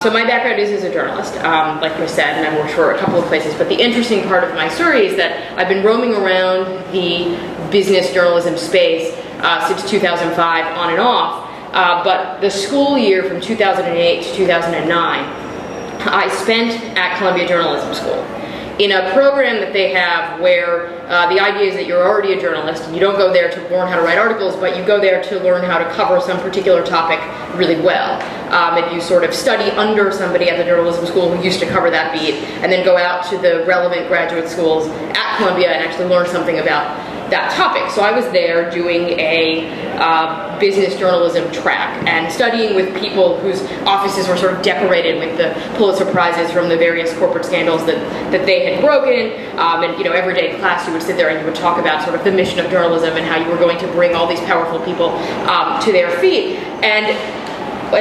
So my background is as a journalist, like Chris said, and I've worked for a couple of places, but the interesting part of my story is that I've been roaming around the business journalism space since 2005, on and off, but the school year from 2008 to 2009, I spent at Columbia Journalism School in a program that they have where the idea is that you're already a journalist and you don't go there to learn how to write articles, but you go there to learn how to cover some particular topic really well. And you sort of study under somebody at the journalism school who used to cover that beat, and then go out to the relevant graduate schools at Columbia and actually learn something about that topic. So I was there doing a business journalism track and studying with people whose offices were sort of decorated with the Pulitzer Prizes from the various corporate scandals that they had broken. And you know, every day in class you would sit there and you would talk about sort of the mission of journalism and how you were going to bring all these powerful people to their feet, and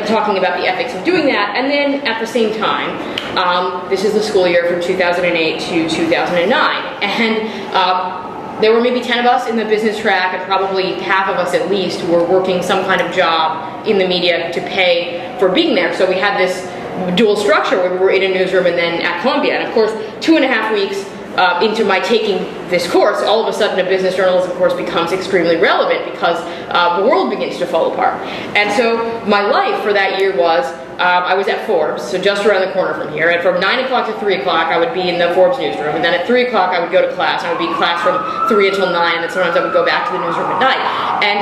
talking about the ethics of doing that. And then at the same time, this is the school year from 2008 to 2009, and there were maybe 10 of us in the business track, and probably half of us at least were working some kind of job in the media to pay for being there. So we had this dual structure where we were in a newsroom and then at Columbia. And of course, 2.5 weeks into my taking this course, all of a sudden a business journalism course becomes extremely relevant because the world begins to fall apart. And so my life for that year was, I was at Forbes, so just around the corner from here, and from 9 o'clock to 3 o'clock I would be in the Forbes newsroom, and then at 3 o'clock I would go to class. I would be in class from 3 until 9, and then sometimes I would go back to the newsroom at night. And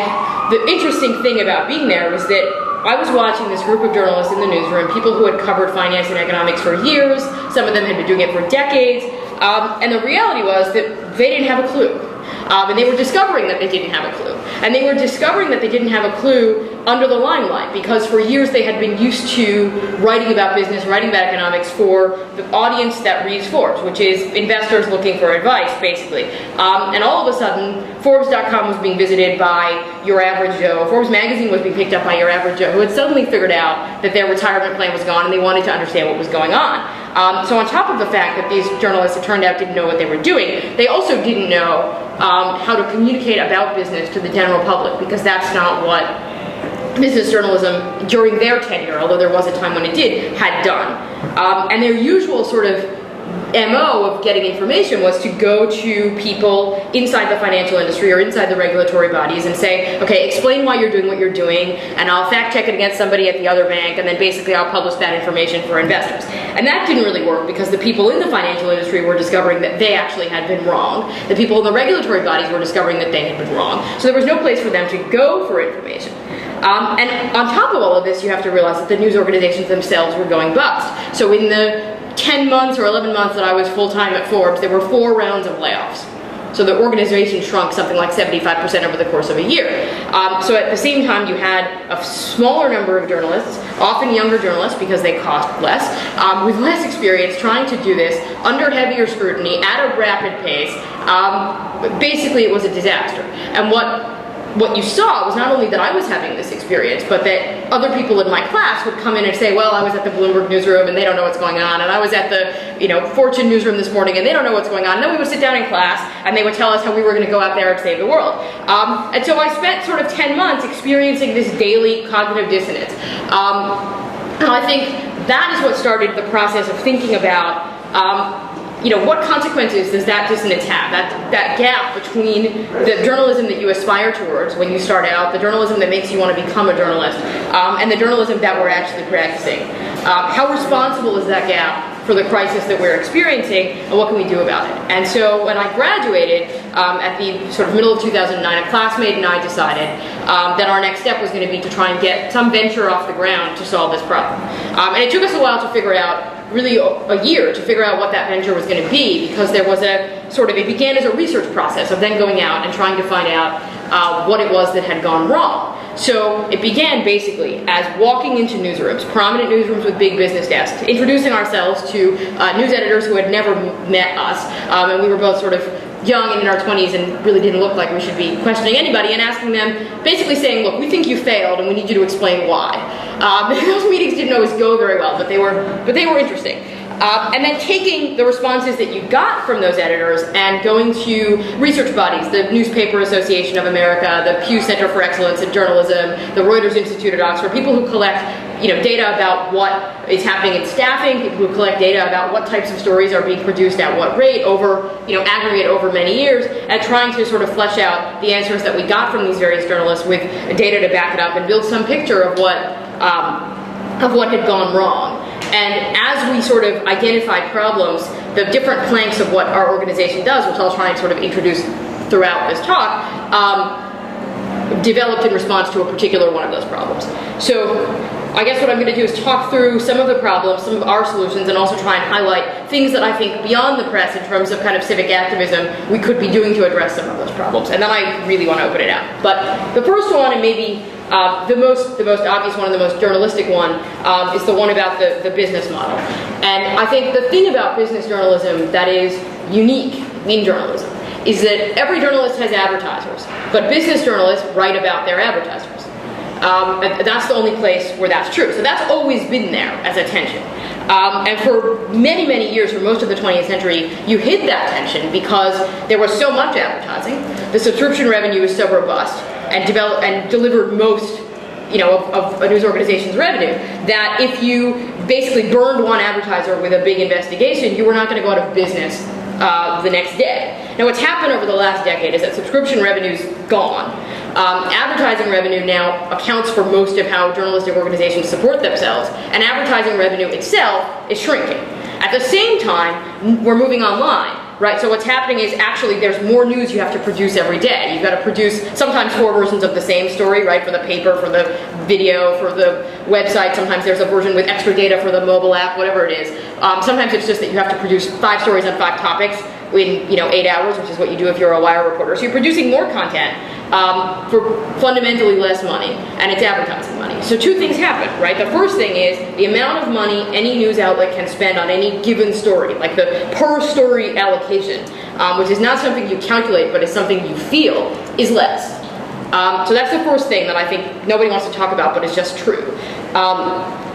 the interesting thing about being there was that I was watching this group of journalists in the newsroom, people who had covered finance and economics for years, some of them had been doing it for decades, and the reality was that they didn't have a clue. And they were discovering that they didn't have a clue. And they were discovering that they didn't have a clue under the limelight, because for years they had been used to writing about business, writing about economics for the audience that reads Forbes, which is investors looking for advice, basically. And all of a sudden, Forbes.com was being visited by your average Joe. Forbes magazine was being picked up by your average Joe, who had suddenly figured out that their retirement plan was gone and they wanted to understand what was going on. So on top of the fact that these journalists, it turned out, didn't know what they were doing, they also didn't know how to communicate about business to the general public, because that's not what business journalism during their tenure, although there was a time when it did, had done. And their usual sort of MO of getting information was to go to people inside the financial industry or inside the regulatory bodies and say, okay, explain why you're doing what you're doing, and I'll fact check it against somebody at the other bank, and then basically I'll publish that information for investors. And that didn't really work, because the people in the financial industry were discovering that they actually had been wrong. The people in the regulatory bodies were discovering that they had been wrong. So there was no place for them to go for information. And on top of all of this, you have to realize that the news organizations themselves were going bust. So in the 10 months or 11 months that I was full-time at Forbes, there were 4 rounds of layoffs. So the organization shrunk something like 75% over the course of a year. So at the same time, you had a smaller number of journalists, often younger journalists because they cost less, with less experience, trying to do this under heavier scrutiny at a rapid pace. Basically, it was a disaster. And what you saw was not only that I was having this experience, but that other people in my class would come in and say, well, I was at the Bloomberg newsroom and they don't know what's going on, and I was at the Fortune newsroom this morning and they don't know what's going on. And then we would sit down in class and they would tell us how we were going to go out there and save the world. And so I spent sort of 10 months experiencing this daily cognitive dissonance. And I think that is what started the process of thinking about what consequences does that dissonance have? That gap between the journalism that you aspire towards when you start out, the journalism that makes you want to become a journalist, and the journalism that we're actually practicing. How responsible is that gap for the crisis that we're experiencing, and what can we do about it? And so when I graduated at the sort of middle of 2009, a classmate and I decided that our next step was going to be to try and get some venture off the ground to solve this problem. And it took us a while to figure out, really a year, to figure out what that venture was going to be, because there was it began as a research process of then going out and trying to find out what it was that had gone wrong. So it began basically as walking into newsrooms, prominent newsrooms with big business desks, introducing ourselves to news editors who had never met us, and we were both sort of young and in our 20s and really didn't look like we should be questioning anybody, and asking them, basically saying, look, we think you failed and we need you to explain why. Those meetings didn't always go very well, but they were interesting. and then taking the responses that you got from those editors and going to research bodies, the Newspaper Association of America, the Pew Center for Excellence in Journalism, the Reuters Institute at Oxford, people who collect data about what is happening in staffing, people who collect data about what types of stories are being produced at what rate over, aggregate over many years, and trying to sort of flesh out the answers that we got from these various journalists with data to back it up and build some picture of what had gone wrong. And as we sort of identify problems, the different planks of what our organization does, which I'll try and sort of introduce throughout this talk, developed in response to a particular one of those problems. So I guess what I'm going to do is talk through some of the problems, some of our solutions, and also try and highlight things that I think beyond the press in terms of kind of civic activism we could be doing to address some of those problems. And then I really want to open it out. But the first one, and maybe the most obvious one and the most journalistic one, is the one about the business model. And I think the thing about business journalism that is unique in journalism is that every journalist has advertisers, but business journalists write about their advertisers. And that's the only place where that's true. So that's always been there as a tension. And for many, many years, for most of the 20th century, you hid that tension because there was so much advertising. The subscription revenue is so robust and delivered most of a news organization's revenue, that if you basically burned one advertiser with a big investigation, you were not going to go out of business the next day. Now, what's happened over the last decade is that subscription revenue's gone. Advertising revenue now accounts for most of how journalistic organizations support themselves, and advertising revenue itself is shrinking. At the same time, we're moving online, right? So what's happening is actually there's more news you have to produce every day. You've got to produce sometimes 4 versions of the same story, right? For the paper, for the video, for the website. Sometimes there's a version with extra data for the mobile app, whatever it is. Sometimes it's just that you have to produce 5 stories on 5 topics in 8 hours, which is what you do if you're a wire reporter. So you're producing more content for fundamentally less money, and it's advertising money. So 2 things happen, right? The first thing is the amount of money any news outlet can spend on any given story, like the per story allocation, which is not something you calculate, but is something you feel, is less. So that's the first thing that I think nobody wants to talk about, but it's just true.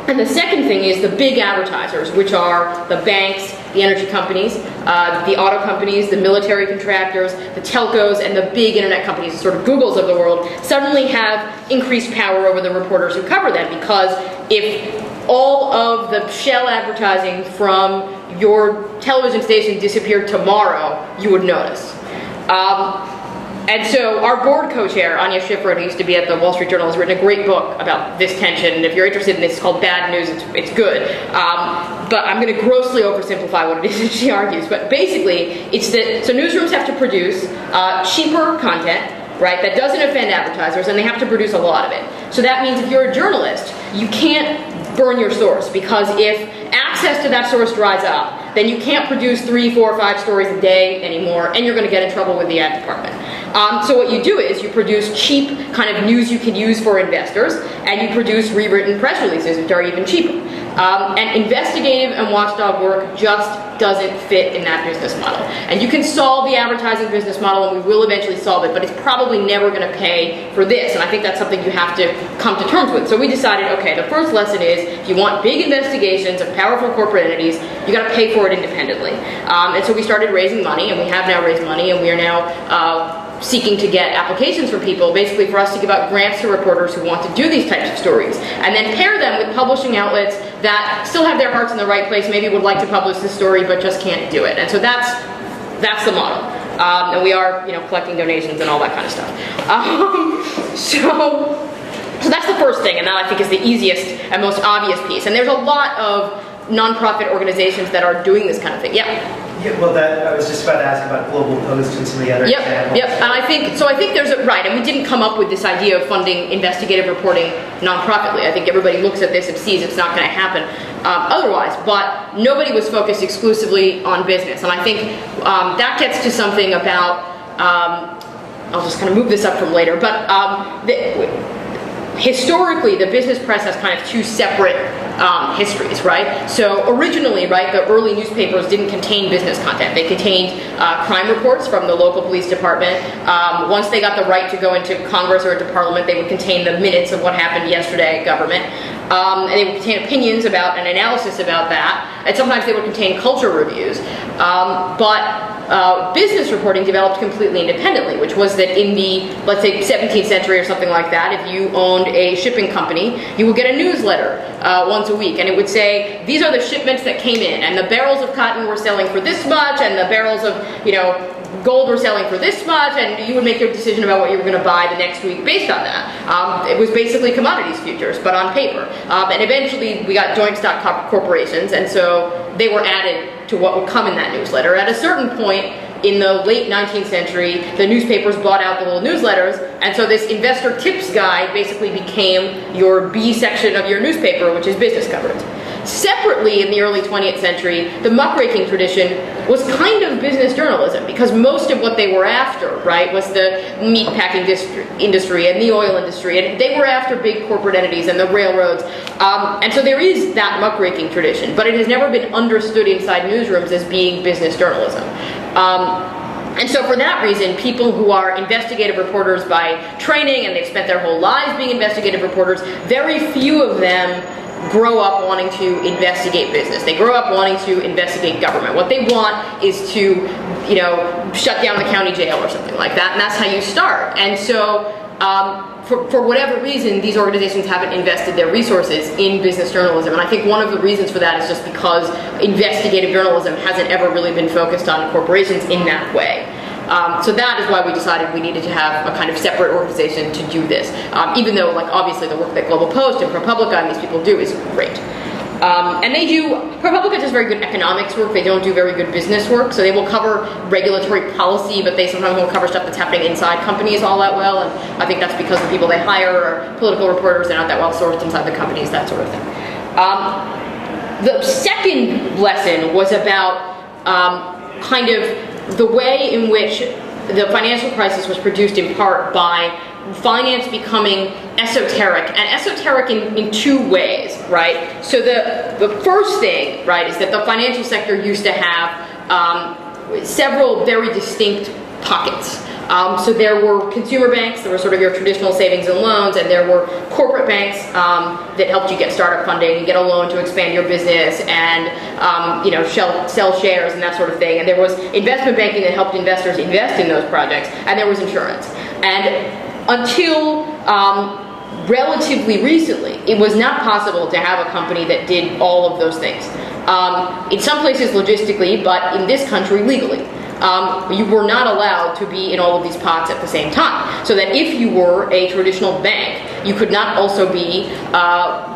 And the second thing is the big advertisers, which are the banks, the energy companies, the auto companies, the military contractors, the telcos, and the big internet companies, the sort of Googles of the world, suddenly have increased power over the reporters who cover them, because if all of the shell advertising from your television station disappeared tomorrow, you would notice. And so our board co-chair, Anya Schifrin, who used to be at the Wall Street Journal, has written a great book about this tension. And if you're interested in this, it's called Bad News. It's good. But I'm going to grossly oversimplify what it is that she argues. But basically, it's that, so newsrooms have to produce cheaper content, right, that doesn't offend advertisers, and they have to produce a lot of it. So that means if you're a journalist, you can't burn your source, because if access to that source dries up, then you can't produce 3, 4, 5 stories a day anymore, and you're going to get in trouble with the ad department. So what you do is you produce cheap kind of news you can use for investors, and you produce rewritten press releases, which are even cheaper. And investigative and watchdog work just doesn't fit in that business model. And you can solve the advertising business model, and we will eventually solve it, but it's probably never going to pay for this, and I think that's something you have to come to terms with. So we decided, okay, the first lesson is, if you want big investigations of powerful corporate entities, you got to pay for it independently. And so we started raising money, and we have now raised money, and we are now seeking to get applications from people, basically for us to give out grants to reporters who want to do these types of stories, and then pair them with publishing outlets that still have their hearts in the right place, maybe would like to publish this story but just can't do it. And so that's the model. And we are, collecting donations and all that kind of stuff. So that's the first thing, and that I think is the easiest and most obvious piece. And there's a lot of nonprofit organizations that are doing this kind of thing. Yeah. Yeah, well, I was just about to ask about Global Post and some of the other examples. Yep, and I think there's a, right, and we didn't come up with this idea of funding investigative reporting nonprofitly. I think everybody looks at this and sees it's not going to happen otherwise, but nobody was focused exclusively on business. And I think that gets to something about, I'll just kind of move this up from later, but historically, the business press has kind of 2 separate histories, right? So originally, right, the early newspapers didn't contain business content. They contained crime reports from the local police department. Once they got the right to go into Congress or into Parliament, they would contain the minutes of what happened yesterday at government. And they would contain opinions about and analysis about that, and sometimes they would contain culture reviews. But business reporting developed completely independently, which was that in the, let's say, 17th century or something like that, if you owned a shipping company, you would get a newsletter once a week, and it would say, these are the shipments that came in, and the barrels of cotton were selling for this much, and the barrels of, gold were selling for this much, and you would make your decision about what you were going to buy the next week based on that. It was basically commodities futures, but on paper. And eventually we got joint stock corporations, and so they were added to what would come in that newsletter. At a certain point in the late 19th century, the newspapers bought out the little newsletters, and so this investor tips guide basically became your B section of your newspaper, which is business coverage. Separately, in the early 20th century, the muckraking tradition was kind of business journalism, because most of what they were after, right, was the meat packing industry and the oil industry, and they were after big corporate entities and the railroads. And so there is that muckraking tradition, but it has never been understood inside newsrooms as being business journalism. And so for that reason, people who are investigative reporters by training, and they've spent their whole lives being investigative reporters, very few of them grow up wanting to investigate business. They grow up wanting to investigate government. What they want is to, shut down the county jail or something like that, and that's how you start. And so, for whatever reason, these organizations haven't invested their resources in business journalism, and I think one of the reasons for that is just because investigative journalism hasn't ever really been focused on corporations in that way. So that is why we decided we needed to have a kind of separate organization to do this, even though, obviously the work that Global Post and ProPublica and these people do is great. And ProPublica does very good economics work. They don't do very good business work, so they will cover regulatory policy, but they sometimes won't cover stuff that's happening inside companies all that well, and I think that's because the people they hire are political reporters. They're not that well sourced inside the companies, that sort of thing. The second lesson was about kind of the way in which the financial crisis was produced in part by finance becoming esoteric, and esoteric in two ways, right? So the first thing, right, is that the financial sector used to have several very distinct pockets. So there were consumer banks, there were sort of your traditional savings and loans, and there were corporate banks that helped you get startup funding and get a loan to expand your business and sell shares and that sort of thing. And there was investment banking that helped investors invest in those projects, and there was insurance. And until relatively recently, it was not possible to have a company that did all of those things. In some places logistically, but in this country legally. You were not allowed to be in all of these pots at the same time. So that if you were a traditional bank, you could not also be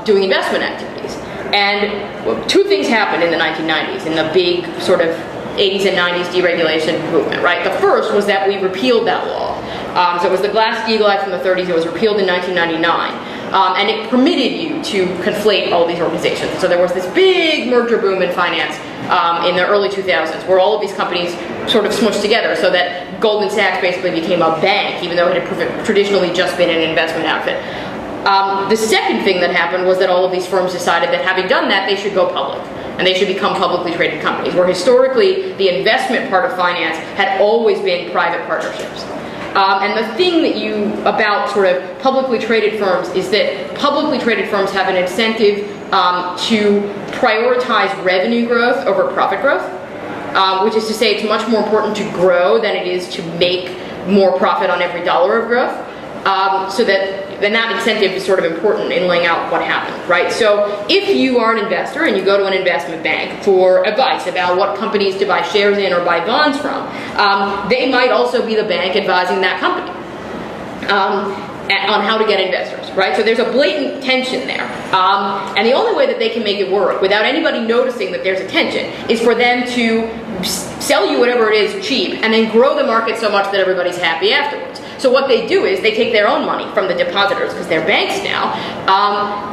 doing investment activities. And two things happened in the 1990s, in the big sort of 80s and 90s deregulation movement, right? The first was that we repealed that law. So it was the Glass-Steagall Act from the 30s. It was repealed in 1999. And it permitted you to conflate all these organizations. So there was this big merger boom in finance in the early 2000s, where all of these companies sort of smushed together, so that Goldman Sachs basically became a bank, even though it had traditionally just been an investment outfit. The second thing that happened was that all of these firms decided that having done that, they should go public, and they should become publicly traded companies, where historically the investment part of finance had always been private partnerships. And the thing about sort of publicly traded firms is that publicly traded firms have an incentive to prioritize revenue growth over profit growth, which is to say it's much more important to grow than it is to make more profit on every dollar of growth. So that incentive is sort of important in laying out what happened, right? So if you are an investor and you go to an investment bank for advice about what companies to buy shares in or buy bonds from, they might also be the bank advising that company on how to get investors, right? So there's a blatant tension there. And the only way that they can make it work without anybody noticing that there's a tension is for them to sell you whatever it is cheap and then grow the market so much that everybody's happy afterwards. So what they do is they take their own money from the depositors, because they're banks now,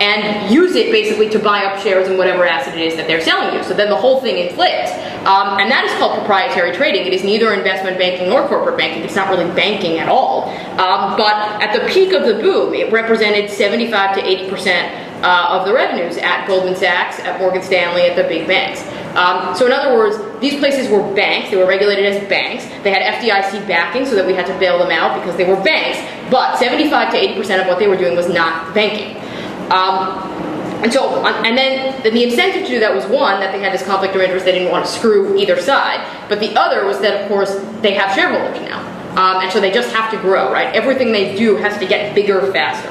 and use it basically to buy up shares in whatever asset it is that they're selling you. So then the whole thing inflates. And that is called proprietary trading. It is neither investment banking nor corporate banking. It's not really banking at all. But at the peak of the boom, it represented 75 to 80% of the revenues at Goldman Sachs, at Morgan Stanley, at the big banks. So in other words, these places were banks. They were regulated as banks. They had FDIC backing, so that we had to bail them out because they were banks. But 75 to 80% of what they were doing was not banking. And then the incentive to do that was, one, that they had this conflict of interest, they didn't want to screw either side, but the other was that, of course, they have shareholders now, and so they just have to grow, right? Everything they do has to get bigger faster.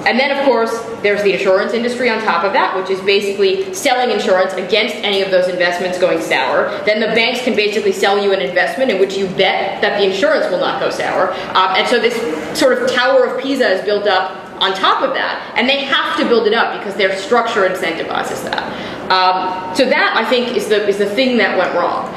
And then, of course, there's the insurance industry on top of that, which is basically selling insurance against any of those investments going sour. Then the banks can basically sell you an investment in which you bet that the insurance will not go sour. And so this sort of Tower of Pisa is built up on top of that, and they have to build it up because their structure incentivizes that. So that, I think, is the thing that went wrong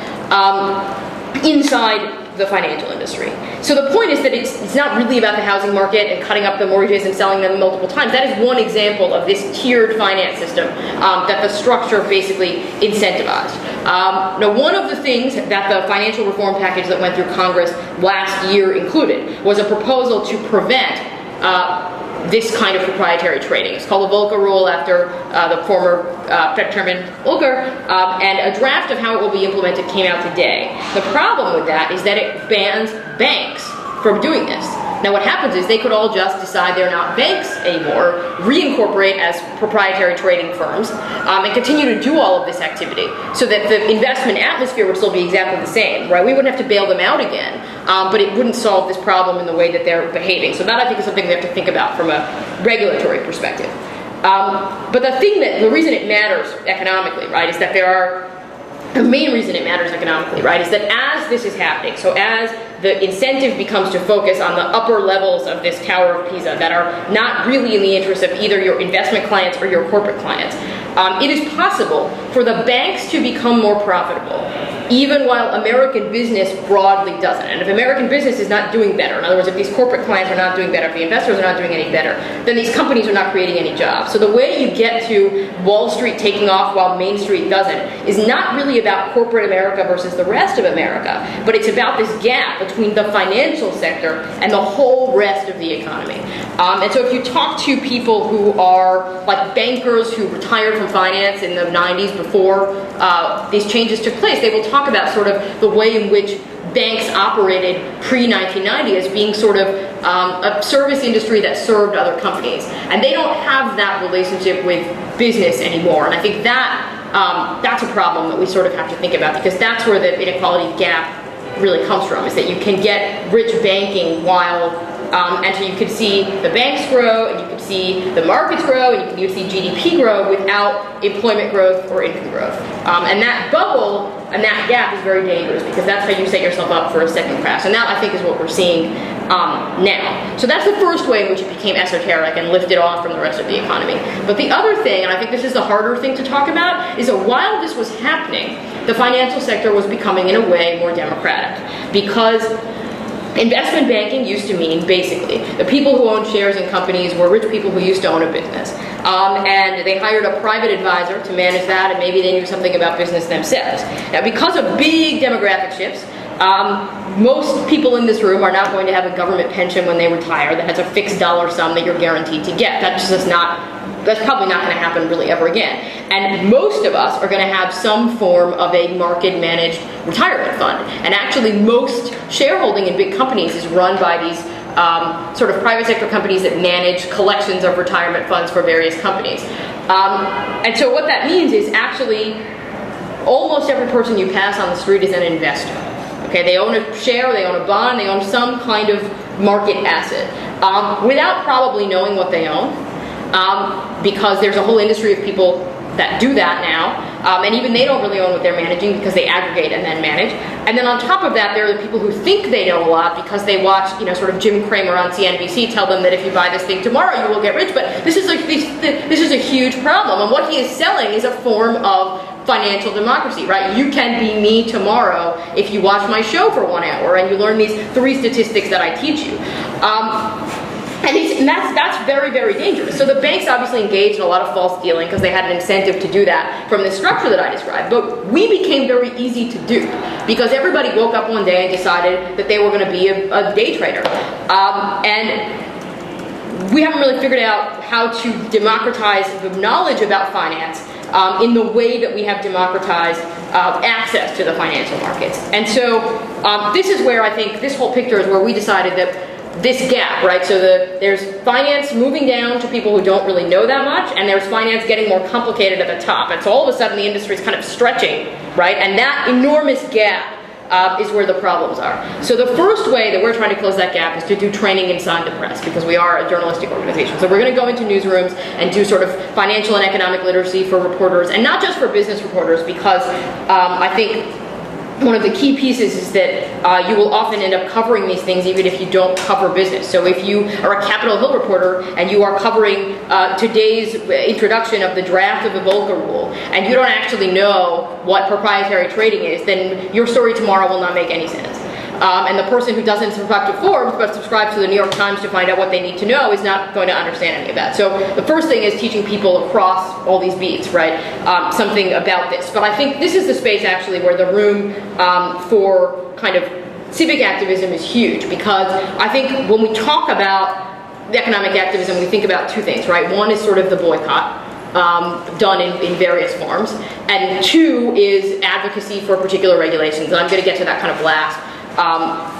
inside the financial industry. So the point is that it's not really about the housing market and cutting up the mortgages and selling them multiple times. That is one example of this tiered finance system that the structure basically incentivized. Now, one of the things that the financial reform package that went through Congress last year included was a proposal to prevent this kind of proprietary trading. It's called the Volcker Rule, after the former Fed Chairman Volcker, and a draft of how it will be implemented came out today. The problem with that is that it bans banks from doing this. Now what happens is they could all just decide they're not banks anymore, reincorporate as proprietary trading firms, and continue to do all of this activity, so that the investment atmosphere would still be exactly the same, right? We wouldn't have to bail them out again, but it wouldn't solve this problem in the way that they're behaving. So that, I think, is something we have to think about from a regulatory perspective. But the reason it matters economically, right, is that the main reason it matters economically, right, is that as this is happening, so as the incentive becomes to focus on the upper levels of this Tower of Pisa that are not really in the interest of either your investment clients or your corporate clients, it is possible for the banks to become more profitable, even while American business broadly doesn't. And if American business is not doing better, in other words, if these corporate clients are not doing better, if the investors are not doing any better, then these companies are not creating any jobs. So the way you get to Wall Street taking off while Main Street doesn't is not really about corporate America versus the rest of America, but it's about this gap between the financial sector and the whole rest of the economy. And so if you talk to people who are like bankers who retired from finance in the 90s before these changes took place, they will talk about sort of the way in which banks operated pre-1990 as being sort of a service industry that served other companies. And they don't have that relationship with business anymore. And I think that's a problem that we sort of have to think about, because that's where the inequality gap really comes from, is that you can get rich banking while and so you could see the banks grow, and you could see the markets grow, and you could see GDP grow without employment growth or income growth. And that bubble and that gap is very dangerous, because that's how you set yourself up for a second crash. And that, I think, is what we're seeing now. So that's the first way in which it became esoteric and lifted off from the rest of the economy. But the other thing, and I think this is the harder thing to talk about, is that while this was happening, the financial sector was becoming, in a way, more democratic. Because investment banking used to mean, basically, the people who owned shares in companies were rich people who used to own a business. And they hired a private advisor to manage that, and maybe they knew something about business themselves. Now, because of big demographic shifts, most people in this room are not going to have a government pension when they retire that has a fixed dollar sum that you're guaranteed to get. That's probably not going to happen really ever again. And most of us are going to have some form of a market-managed retirement fund. And actually, most shareholding in big companies is run by these sort of private sector companies that manage collections of retirement funds for various companies. And so what that means is, actually, almost every person you pass on the street is an investor. Okay, they own a share, they own a bond, they own some kind of market asset, without probably knowing what they own. Because there's a whole industry of people that do that now, and even they don't really own what they're managing, because they aggregate and then manage. And then on top of that, there are the people who think they know a lot because they watch, sort of Jim Cramer on CNBC tell them that if you buy this thing tomorrow, you will get rich. But this is a huge problem, and what he is selling is a form of financial democracy, right? You can be me tomorrow if you watch my show for 1 hour and you learn these 3 statistics that I teach you. And that's very, very dangerous. So the banks obviously engaged in a lot of false dealing because they had an incentive to do that from the structure that I described. But we became very easy to do because everybody woke up one day and decided that they were going to be a day trader. And we haven't really figured out how to democratize the knowledge about finance in the way that we have democratized access to the financial markets. And so this is where I think this whole picture is where we decided that this gap, right? So there's finance moving down to people who don't really know that much, and there's finance getting more complicated at the top. And so all of a sudden the industry is kind of stretching, right? And that enormous gap is where the problems are. So the first way that we're trying to close that gap is to do training inside the press, because we are a journalistic organization. So we're going to go into newsrooms and do sort of financial and economic literacy for reporters, and not just for business reporters, because I think one of the key pieces is that you will often end up covering these things even if you don't cover business. So if you are a Capitol Hill reporter and you are covering today's introduction of the draft of the Volcker Rule, and you don't actually know what proprietary trading is, then your story tomorrow will not make any sense. And the person who doesn't subscribe to Forbes but subscribes to the New York Times to find out what they need to know is not going to understand any of that. So the first thing is teaching people across all these beats, right, something about this. But I think this is the space actually where the room for kind of civic activism is huge, because I think when we talk about economic activism, we think about two things, right? One is sort of the boycott, done in various forms, and two is advocacy for particular regulations, and I'm going to get to that kind of last.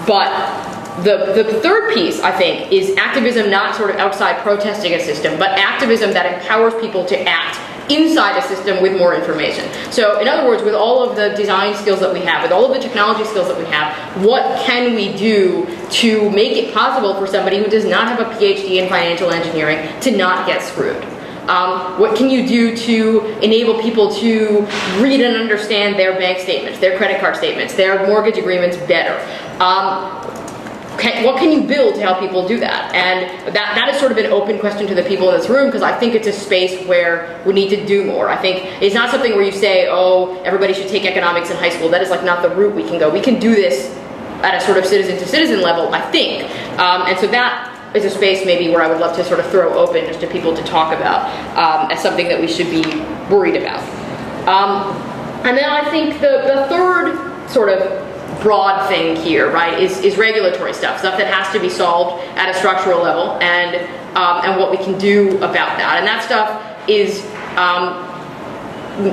But the third piece, I think, is activism not sort of outside protesting a system, but activism that empowers people to act inside a system with more information. So in other words, with all of the design skills that we have, with all of the technology skills that we have, what can we do to make it possible for somebody who does not have a PhD in financial engineering to not get screwed? What can you do to enable people to read and understand their bank statements, their credit card statements, their mortgage agreements better? What can you build to help people do that? And that is sort of an open question to the people in this room, because I think it's a space where we need to do more. I think it's not something where you say, oh, everybody should take economics in high school. That is like not the route we can go. We can do this at a sort of citizen-to-citizen level, I think. And so that is a space maybe where I would love to sort of throw open just to people to talk about as something that we should be worried about. And then I think the third sort of broad thing here, right, is regulatory stuff that has to be solved at a structural level, and what we can do about that. And that stuff is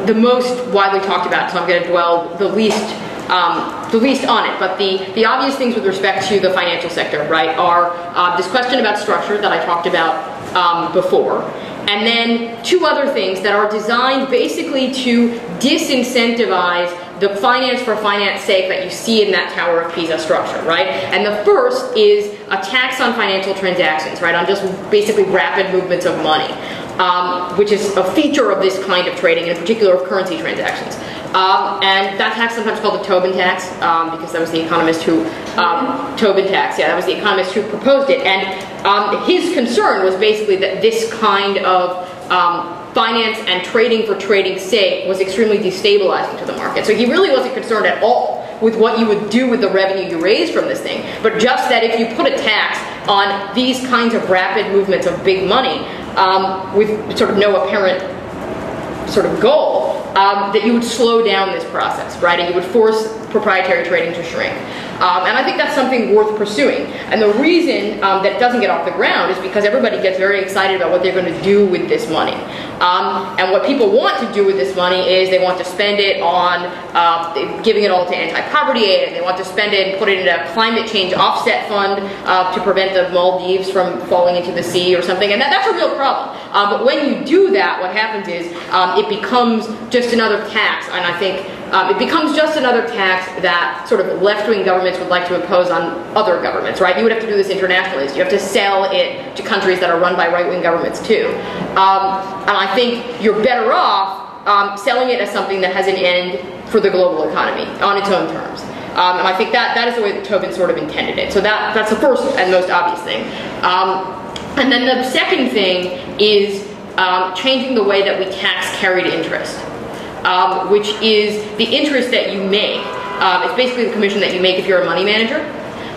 the most widely talked about, so I'm going to dwell the least on it. But the obvious things with respect to the financial sector, right, are this question about structure that I talked about before, and then two other things that are designed basically to disincentivize the finance for finance sake that you see in that Tower of Pisa structure, right? And the first is a tax on financial transactions, right, on just basically rapid movements of money, which is a feature of this kind of trading, in particular of currency transactions. And that tax is sometimes called the Tobin tax, because that was the economist who, Tobin tax, yeah, that was the economist who proposed it. And his concern was basically that this kind of finance and trading for trading's sake was extremely destabilizing to the market. So he really wasn't concerned at all with what you would do with the revenue you raised from this thing, but just that if you put a tax on these kinds of rapid movements of big money, with sort of no apparent sort of goal, that you would slow down this process, right? And you would force proprietary trading to shrink. And I think that's something worth pursuing. And the reason that it doesn't get off the ground is because everybody gets very excited about what they're going to do with this money. And what people want to do with this money is they want to spend it on giving it all to anti-poverty aid, and they want to spend it and put it in a climate change offset fund to prevent the Maldives from falling into the sea or something. And that's a real problem. But when you do that, what happens is it becomes just another tax, and I think it becomes just another tax that sort of left-wing governments would like to impose on other governments, right? You would have to do this internationally. So you have to sell it to countries that are run by right-wing governments too. And I think you're better off selling it as something that has an end for the global economy on its own terms. And I think that is the way that Tobin sort of intended it. So that's the first and most obvious thing. And then the second thing is changing the way that we tax carried interest. Which is the interest that you make. It's basically the commission that you make if you're a money manager.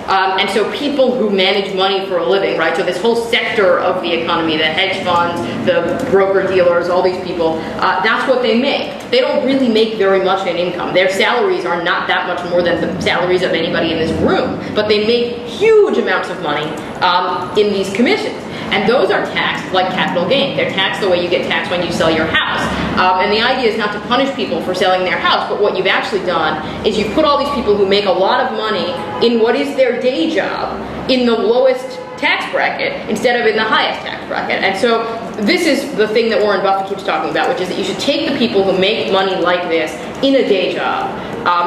And so people who manage money for a living, right, so this whole sector of the economy, the hedge funds, the broker-dealers, all these people, that's what they make. They don't really make very much in income. Their salaries are not that much more than the salaries of anybody in this room, but they make huge amounts of money in these commissions. And those are taxed like capital gain. They're taxed the way you get taxed when you sell your house. And the idea is not to punish people for selling their house, but what you've actually done is you put all these people who make a lot of money in what is their day job, in the lowest tax bracket instead of in the highest tax bracket. And so this is the thing that Warren Buffett keeps talking about, which is that you should take the people who make money like this in a day job,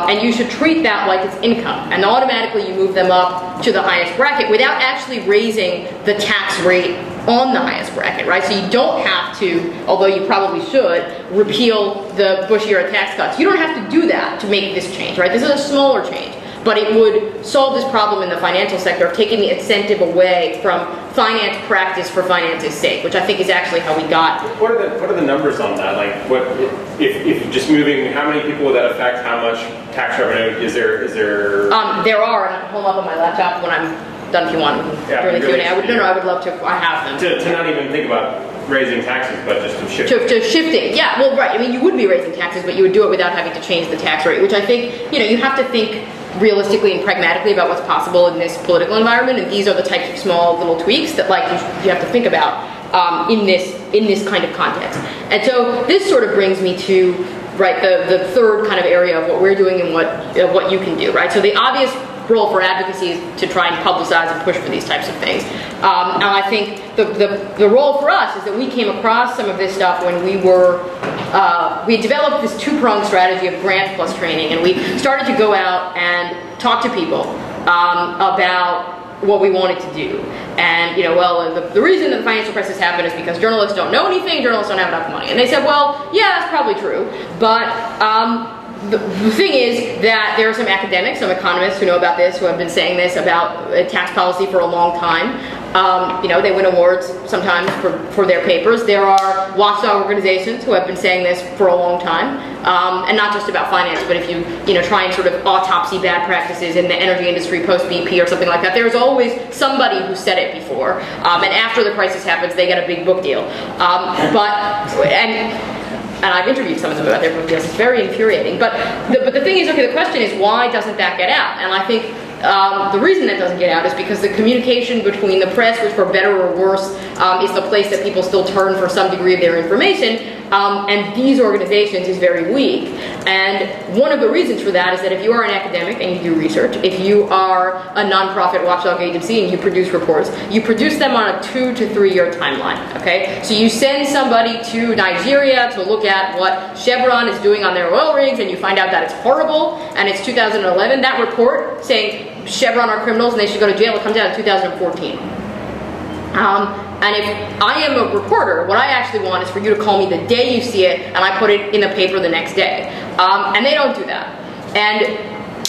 and you should treat that like it's income, and automatically you move them up to the highest bracket without actually raising the tax rate on the highest bracket, right? So you don't have to, although you probably should, repeal the Bush-era tax cuts. You don't have to do that to make this change, right? This is a smaller change, but it would solve this problem in the financial sector of taking the incentive away from finance practice for finance's sake, which I think is actually how we got. What are the numbers on that? Like, what if just moving? How many people would that affect? How much tax revenue is there? There are, and I can hold up on my laptop when I'm done if you want during the Q&A. I would love to. I have them. To not even think about raising taxes, but just to shift. To shifting, yeah. Well, right. I mean, you would be raising taxes, but you would do it without having to change the tax rate, which I think you have to think realistically and pragmatically about what's possible in this political environment, and these are the types of small little tweaks that you have to think about in this kind of context. And so this sort of brings me to the third kind of area of what we're doing and what you can do, right? So the obvious role for advocacy is to try and publicize and push for these types of things. And I think the role for us is that we came across some of this stuff when we developed this two-pronged strategy of grant plus training, and we started to go out and talk to people about what we wanted to do. And the reason that the financial crisis happened is because journalists don't know anything, journalists don't have enough money. And they said, well, yeah, that's probably true, but the thing is that there are some academics, some economists who know about this, who have been saying this about tax policy for a long time. They win awards sometimes for their papers. There are watchdog organizations who have been saying this for a long time, and not just about finance, but if you try and sort of autopsy bad practices in the energy industry post-BP or something like that, there's always somebody who said it before, and after the crisis happens, they get a big book deal. And I've interviewed some of them about their book deals. It's very infuriating. But the thing is, okay, the question is, why doesn't that get out? And I think the reason that doesn't get out is because the communication between the press, which for better or worse is the place that people still turn for some degree of their information, and these organizations is very weak. And one of the reasons for that is that if you are an academic and you do research, if you are a nonprofit watchdog agency and you produce reports, you produce them on a 2 to 3 year timeline, okay? So you send somebody to Nigeria to look at what Chevron is doing on their oil rigs, and you find out that it's horrible, and it's 2011. That report saying Chevron are criminals and they should go to jail, it comes out in 2014. And if I am a reporter, what I actually want is for you to call me the day you see it, and I put it in the paper the next day. And they don't do that. And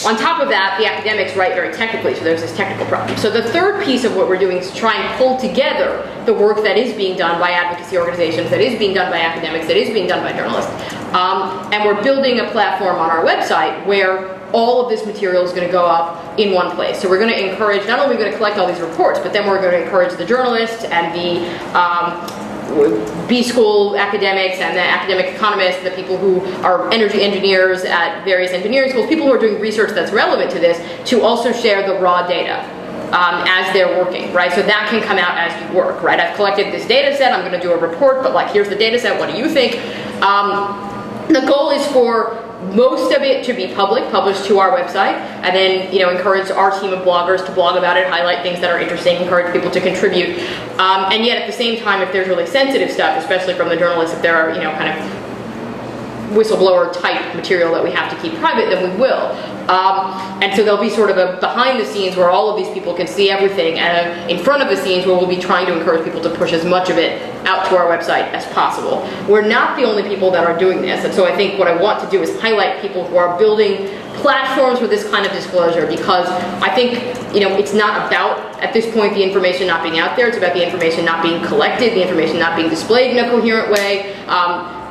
on top of that, the academics write very technically, so there's this technical problem. So the third piece of what we're doing is to try and pull together the work that is being done by advocacy organizations, that is being done by academics, that is being done by journalists. And we're building a platform on our website where all of this material is going to go up in one place. So we're going to encourage, not only are we going to collect all these reports, but then we're going to encourage the journalists and the B-school academics and the academic economists, the people who are energy engineers at various engineering schools, people who are doing research that's relevant to this, to also share the raw data as they're working, right? So that can come out as you work, right? I've collected this data set, I'm going to do a report, but here's the data set, what do you think? The goal is for most of it to be published to our website, and then encourage our team of bloggers to blog about it, highlight things that are interesting, encourage people to contribute, and yet at the same time, if there's really sensitive stuff, especially from the journalists, if there are kind of whistleblower type material that we have to keep private, then we will. And so there'll be sort of a behind the scenes where all of these people can see everything, and in front of the scenes where we'll be trying to encourage people to push as much of it out to our website as possible. We're not the only people that are doing this, and so I think what I want to do is highlight people who are building platforms for this kind of disclosure, because I think it's not about, at this point, the information not being out there, it's about the information not being collected, the information not being displayed in a coherent way.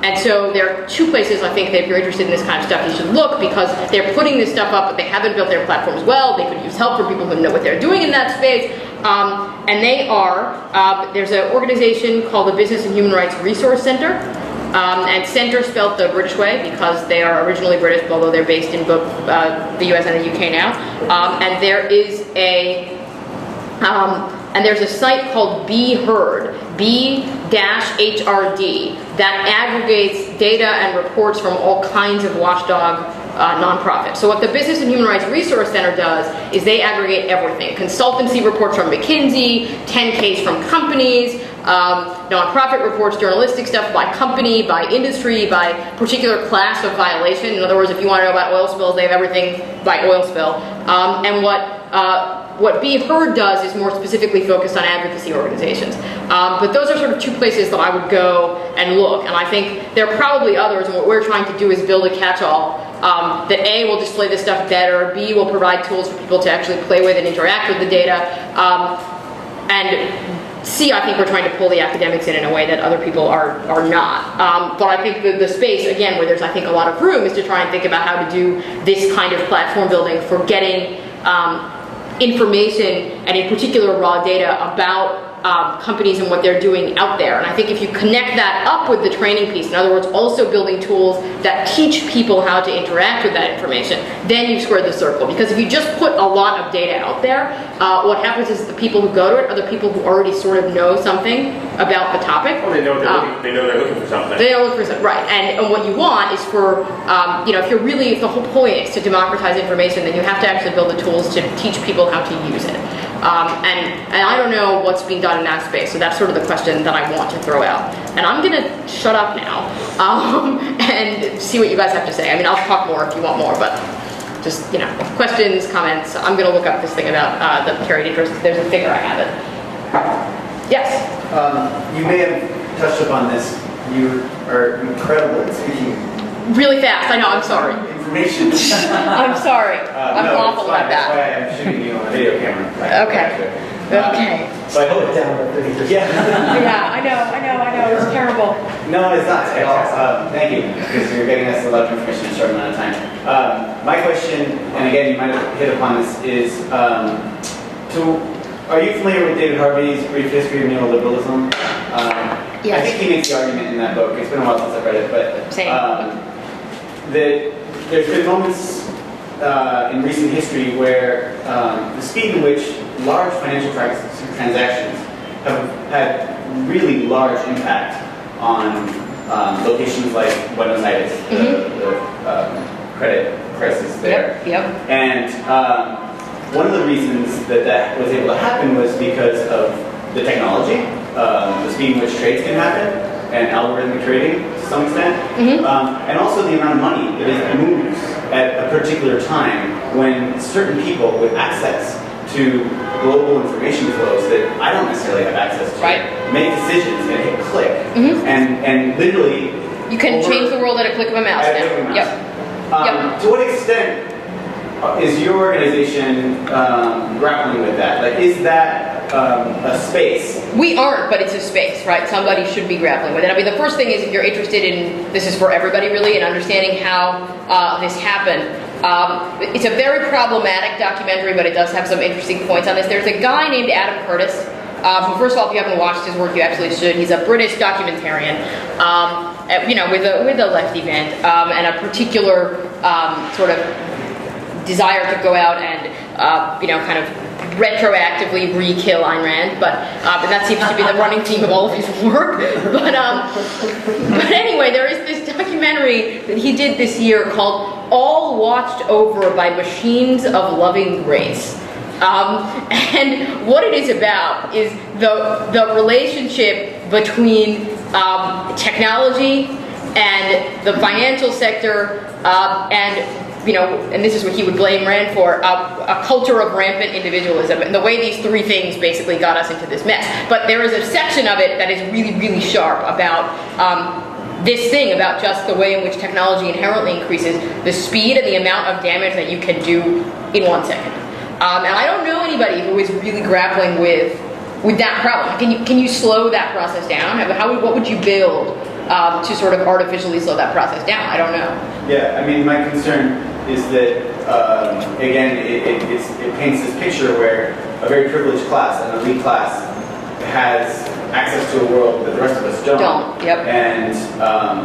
And so there are two places I think that if you're interested in this kind of stuff, you should look, because they're putting this stuff up, but they haven't built their platforms well. They could use help from people who know what they're doing in that space. And they are, there's an organization called the Business and Human Rights Resource Center. And center spelled the British way because they are originally British, although they're based in both the US and the UK now. And there is and there's a site called Be Heard, B-HRD, that aggregates data and reports from all kinds of watchdog nonprofit. So what the Business and Human Rights Resource Center does is they aggregate everything. Consultancy reports from McKinsey, 10Ks from companies, nonprofit reports, journalistic stuff by company, by industry, by particular class of violation. In other words, if you want to know about oil spills, they have everything by oil spill. And what Be Heard does is more specifically focused on advocacy organizations. But those are sort of two places that I would go and look. And I think there are probably others, and what we're trying to do is build a catch-all that A, will display this stuff better, B, will provide tools for people to actually play with and interact with the data, and C, I think we're trying to pull the academics in a way that other people are not. But I think the space, again, where there's, I think, a lot of room is to try and think about how to do this kind of platform building for getting information, and in particular raw data, about companies and what they're doing out there. And I think if you connect that up with the training piece, in other words, also building tools that teach people how to interact with that information, then you've squared the circle. Because if you just put a lot of data out there, what happens is the people who go to it are the people who already sort of know something about the topic. Well, they know they're looking for something. They know for something, right. And what you want is for, if the whole point is to democratize information, then you have to actually build the tools to teach people how to use it. And I don't know what's being done in that space, so that's sort of the question that I want to throw out. And I'm going to shut up now and see what you guys have to say. I mean, I'll talk more if you want more, but just, questions, comments. I'm going to look up this thing about the carried interest. There's a figure, I have it. Yes? You may have touched upon this. You are incredible at speaking really fast. I know, I'm sorry. Information. I'm sorry. I'm awful about that. That's why I'm shooting you on a video camera. Okay. Okay. So I hope Slow it down to 30%. Yeah, I know. It's terrible. No, it's not at all. Thank you, because you're getting us a lot of information in a short amount of time. My question, and again, you might have hit upon this, is are you familiar with David Harvey's Brief History of Neoliberalism? Yes. I think he makes the argument in that book. It's been a while since I've read it, but that there's been moments in recent history where the speed in which large financial transactions have had really large impact on locations like Buenos Aires, the credit crisis there. Yep. And one of the reasons that was able to happen was because of the technology, the speed in which trades can happen, and algorithmic trading to some extent, and also the amount of money that is moved at a particular time when certain people with access to global information flows that I don't necessarily have access to make decisions and hit click, and literally you can change the world at a click of a mouse now. Yep. To what extent is your organization grappling with that? Like, is that a space? We aren't, but it's a space, right? Somebody should be grappling with it. I mean, the first thing is, if you're interested in, this is for everybody really, in understanding how this happened. It's a very problematic documentary, but it does have some interesting points on this. There's a guy named Adam Curtis, who, first of all, if you haven't watched his work, you actually should. He's a British documentarian, with a lefty bent, and a particular sort of desire to go out and, kind of retroactively re-kill Ayn Rand, but that seems to be the running theme of all of his work. But anyway, there is this documentary that he did this year called All Watched Over by Machines of Loving Grace. And what it is about is the relationship between technology and the financial sector and this is what he would blame Rand for, a culture of rampant individualism, and the way these three things basically got us into this mess. But there is a section of it that is really, really sharp about this thing, about just the way in which technology inherently increases the speed and the amount of damage that you can do in 1 second. And I don't know anybody who is really grappling with that problem. Can you slow that process down? What would you build to sort of artificially slow that process down? I don't know. Yeah, I mean, my concern is that, again, it paints this picture where a very privileged class, an elite class, has access to a world that the rest of us don't. Yep.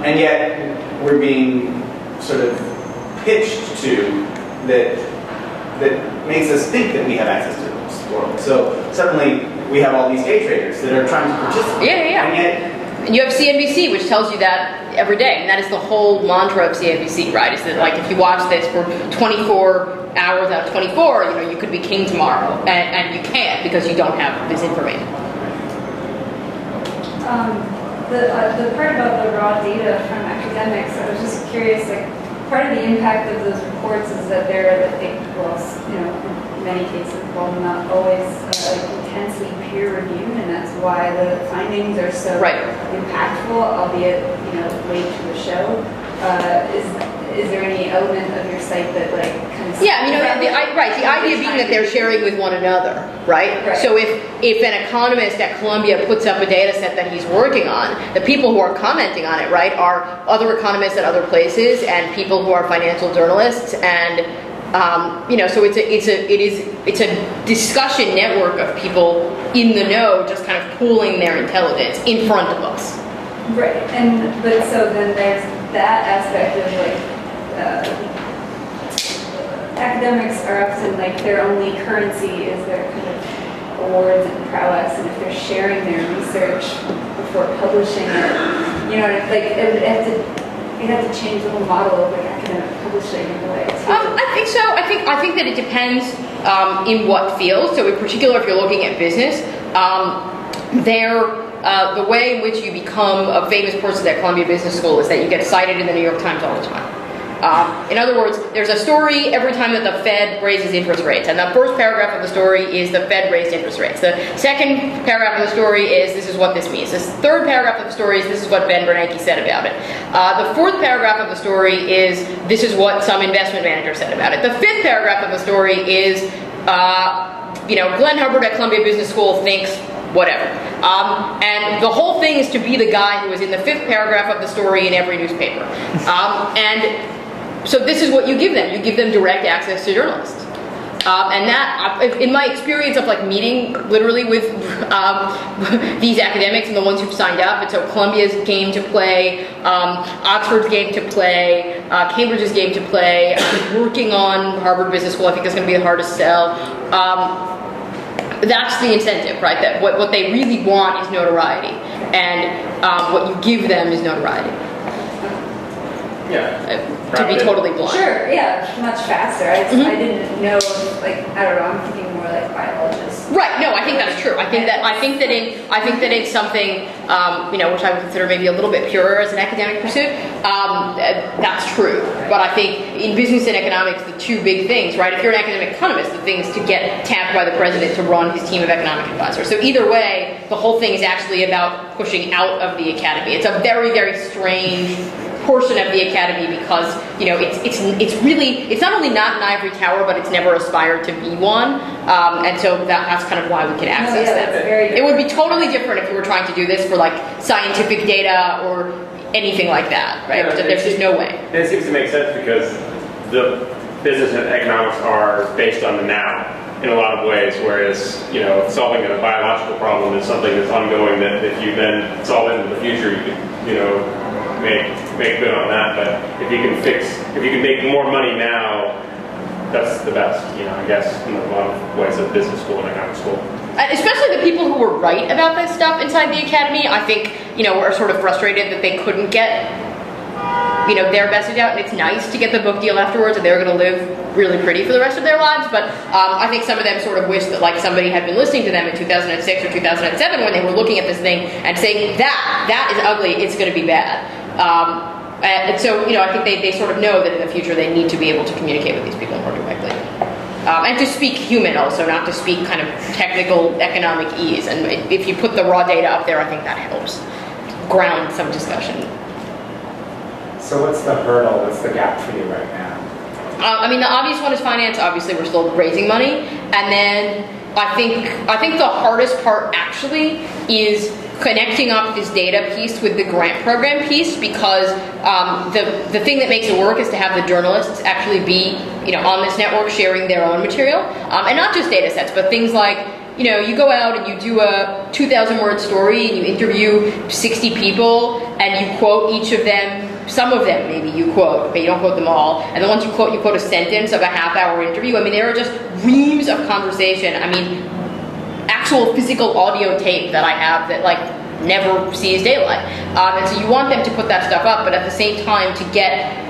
And yet we're being sort of pitched to that makes us think that we have access to this world. So suddenly we have all these day traders that are trying to participate. Yeah. And yet And you have CNBC, which tells you that every day, and that is the whole mantra of CNBC, right? Is that like if you watch this for 24 hours out of 24, you could be king tomorrow, and you can't because you don't have this information. The part about the raw data from academics, I was just curious, like, part of the impact of those reports is that in many cases, well, not always intensely peer-reviewed, and that's why the findings are so impactful, albeit, late to the show. Is there any element of your site that kind of... Yeah, the idea being that they're sharing with one another, right? So if an economist at Columbia puts up a data set that he's working on, the people who are commenting on it, right, are other economists at other places and people who are financial journalists, and so it's a discussion network of people in the know, just kind of pooling their intelligence in front of us. Right, but so then there's that aspect of academics are often their only currency is their kind of awards and prowess, and if they're sharing their research before publishing it, you'd have to change the whole model of academic publishing in a way. I think so. I think that it depends in what field. So in particular, if you're looking at business, the way in which you become a famous person at Columbia Business School is that you get cited in the New York Times all the time. In other words, there's a story every time that the Fed raises interest rates, and the first paragraph of the story is the Fed raised interest rates. The second paragraph of the story is this is what this means. The third paragraph of the story is this is what Ben Bernanke said about it. The fourth paragraph of the story is this is what some investment manager said about it. The fifth paragraph of the story is Glenn Hubbard at Columbia Business School thinks whatever. And the whole thing is to be the guy who was in the fifth paragraph of the story in every newspaper. And so this is what you give them. You give them direct access to journalists. And that, in my experience of meeting literally with these academics and the ones who've signed up, and so Columbia's game to play, Oxford's game to play, Cambridge's game to play, working on Harvard Business School, I think is going to be the hardest sell. That's the incentive, right? That what they really want is notoriety, and what you give them is notoriety. To be totally blunt. Sure, yeah, much faster. I didn't know, I don't know, I'm thinking more like biologists. Right, no, I think that's true. I think that in something, which I would consider maybe a little bit purer as an academic pursuit, that's true. But I think in business and economics, the two big things, right? If you're an academic economist, the thing is to get tapped by the president to run his team of economic advisors. So either way, the whole thing is actually about pushing out of the academy. It's a very, very strange portion of the academy because it's not only not an ivory tower, but it's never aspired to be one, and so that's kind of why we can access them. It would be totally different if we were trying to do this for scientific data or anything like that, right? Yeah, There's just no way. And it seems to make sense because the business and economics are based on the now in a lot of ways, whereas solving a biological problem is something that's ongoing that if you then solve it in the future, you can make good on that. But if you can make more money now, that's the best, I guess, in a lot of ways of business school and economic school. Especially the people who were right about this stuff inside the academy, I think, were sort of frustrated that they couldn't get, their message out. And it's nice to get the book deal afterwards, and they're going to live really pretty for the rest of their lives. But I think some of them sort of wish that somebody had been listening to them in 2006 or 2007 when they were looking at this thing and saying that is ugly, it's going to be bad. And so, I think they sort of know that in the future they need to be able to communicate with these people more directly. And to speak human also, not to speak kind of technical economic ease. And if you put the raw data up there, I think that helps ground some discussion. So what's the hurdle? What's the gap for you right now? The obvious one is finance. Obviously, we're still raising money. And then I think the hardest part actually is connecting up this data piece with the grant program piece, because the thing that makes it work is to have the journalists actually be on this network sharing their own material, and not just data sets, but things like you go out and you do a 2,000 word story and you interview 60 people and you quote each of them. Some of them maybe you quote, but you don't quote them all. And the ones you quote a sentence of a half-hour interview. There are just reams of conversation. Actual physical audio tape that I have that never sees daylight. And so you want them to put that stuff up, but at the same time to get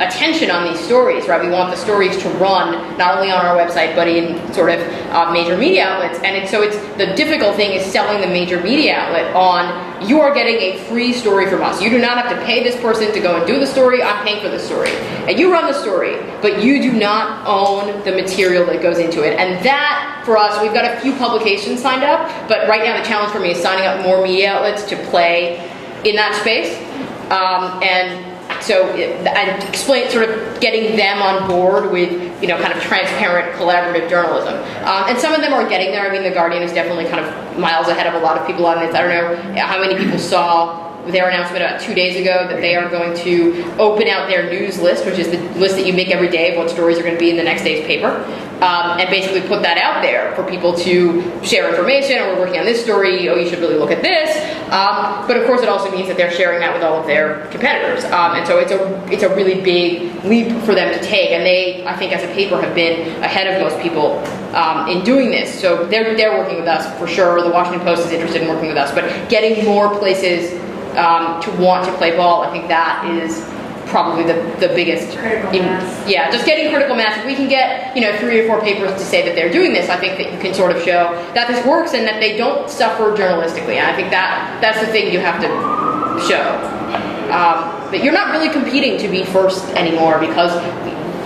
attention on these stories, right? We want the stories to run not only on our website, but in sort of major media outlets. And so it's the difficult thing is selling the major media outlet on, you are getting a free story from us. You do not have to pay this person to go and do the story. I'm paying for the story. And you run the story, but you do not own the material that goes into it. And that, for us, we've got a few publications signed up, but right now the challenge for me is signing up more media outlets to play in that space. And explain, sort of getting them on board with, kind of transparent, collaborative journalism. And some of them are getting there. I mean, The Guardian is definitely kind of miles ahead of a lot of people on this. I don't know how many people saw their announcement about 2 days ago that they are going to open out their news list, which is the list that you make every day of what stories are going to be in the next day's paper, and basically put that out there for people to share information. Or we're working on this story, you should really look at this. But of course it also means that they're sharing that with all of their competitors. And so it's a really big leap for them to take, and they, I think as a paper, have been ahead of most people in doing this. So they're working with us for sure. The Washington Post is interested in working with us, but getting more places to want to play ball, I think that is probably the biggest. Critical mass. Yeah, just getting critical mass. If we can get 3 or 4 papers to say that they're doing this, I think that you can sort of show that this works and that they don't suffer journalistically. And I think that's the thing you have to show. But you're not really competing to be first anymore, because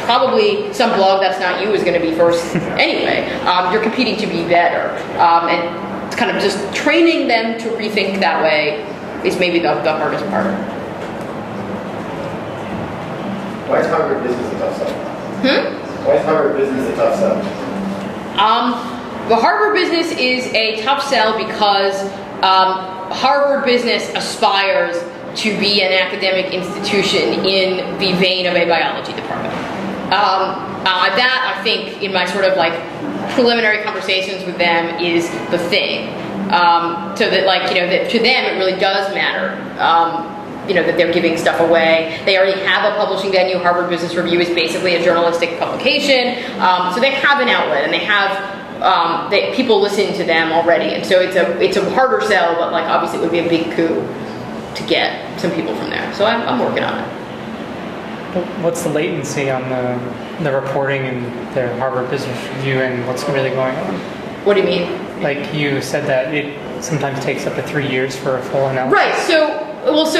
probably some blog that's not you is going to be first anyway. You're competing to be better, and it's kind of just training them to rethink that way is maybe the hardest part. Why is Harvard Business a tough sell? Why is Harvard Business a tough sell? The Harvard Business is a tough sell because Harvard Business aspires to be an academic institution in the vein of a biology department. That, I think, in my sort of like preliminary conversations with them, is the thing. So that, that to them it really does matter. That they're giving stuff away. They already have a publishing venue. Harvard Business Review is basically a journalistic publication. So they have an outlet, and they have people listen to them already. And so it's a harder sell, but obviously it would be a big coup to get some people from there. So I'm working on it. What's the latency on the reporting in the Harvard Business Review and what's really going on? What do you mean? Like you said that it sometimes takes up to 3 years for a full analysis. Right. So it's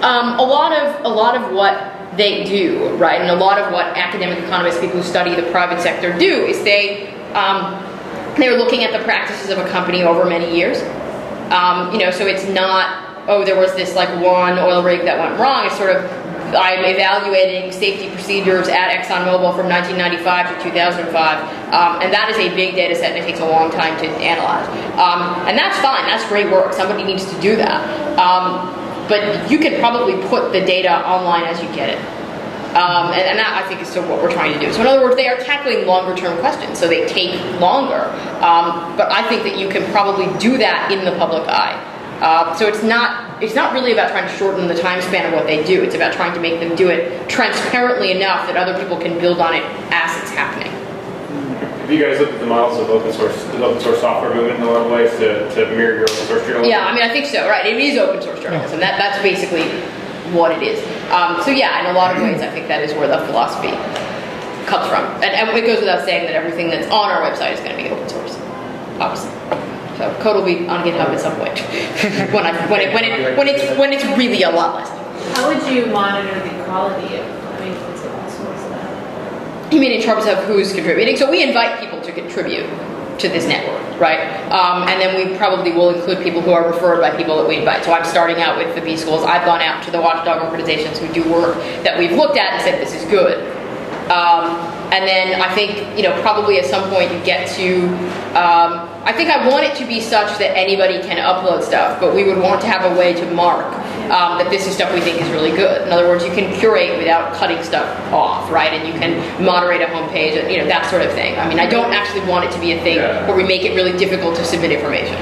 a lot of what they do, right, and a lot of what academic economists, people who study the private sector, do is they're looking at the practices of a company over many years. So it's not, there was this one oil rig that went wrong. It's sort of, I'm evaluating safety procedures at ExxonMobil from 1995 to 2005, and that is a big data set, and it takes a long time to analyze. And that's fine, that's great work, somebody needs to do that. But you can probably put the data online as you get it. And that, I think, is what we're trying to do. So in other words, they are tackling longer term questions, so they take longer. But I think that you can probably do that in the public eye. So it's not really about trying to shorten the time span of what they do. It's about trying to make them do it transparently enough that other people can build on it as it's happening. Have you guys looked at the models of the open source software movement in a lot of ways to mirror your open source journalism? Yeah, I mean, I think so, right. It is open source journalism. That's basically what it is. So yeah, in a lot of ways, I think that is where the philosophy comes from. And it goes without saying that everything that's on our website is going to be open source, obviously. So code will be on GitHub at some point when it's really a lot less. How would you monitor the quality of what's open source now? You mean in terms of who's contributing? So we invite people to contribute to this network, right? And then we probably will include people who are referred by people that we invite. So I'm starting out with the B schools. I've gone out to the watchdog organizations who do work that we've looked at and said this is good. And then I think, probably at some point you get to, I think I want it to be such that anybody can upload stuff, but we would want to have a way to mark that this is stuff we think is really good. In other words, you can curate without cutting stuff off, right? And you can moderate a homepage, that sort of thing. I mean, I don't actually want it to be a thing where we make it really difficult to submit information.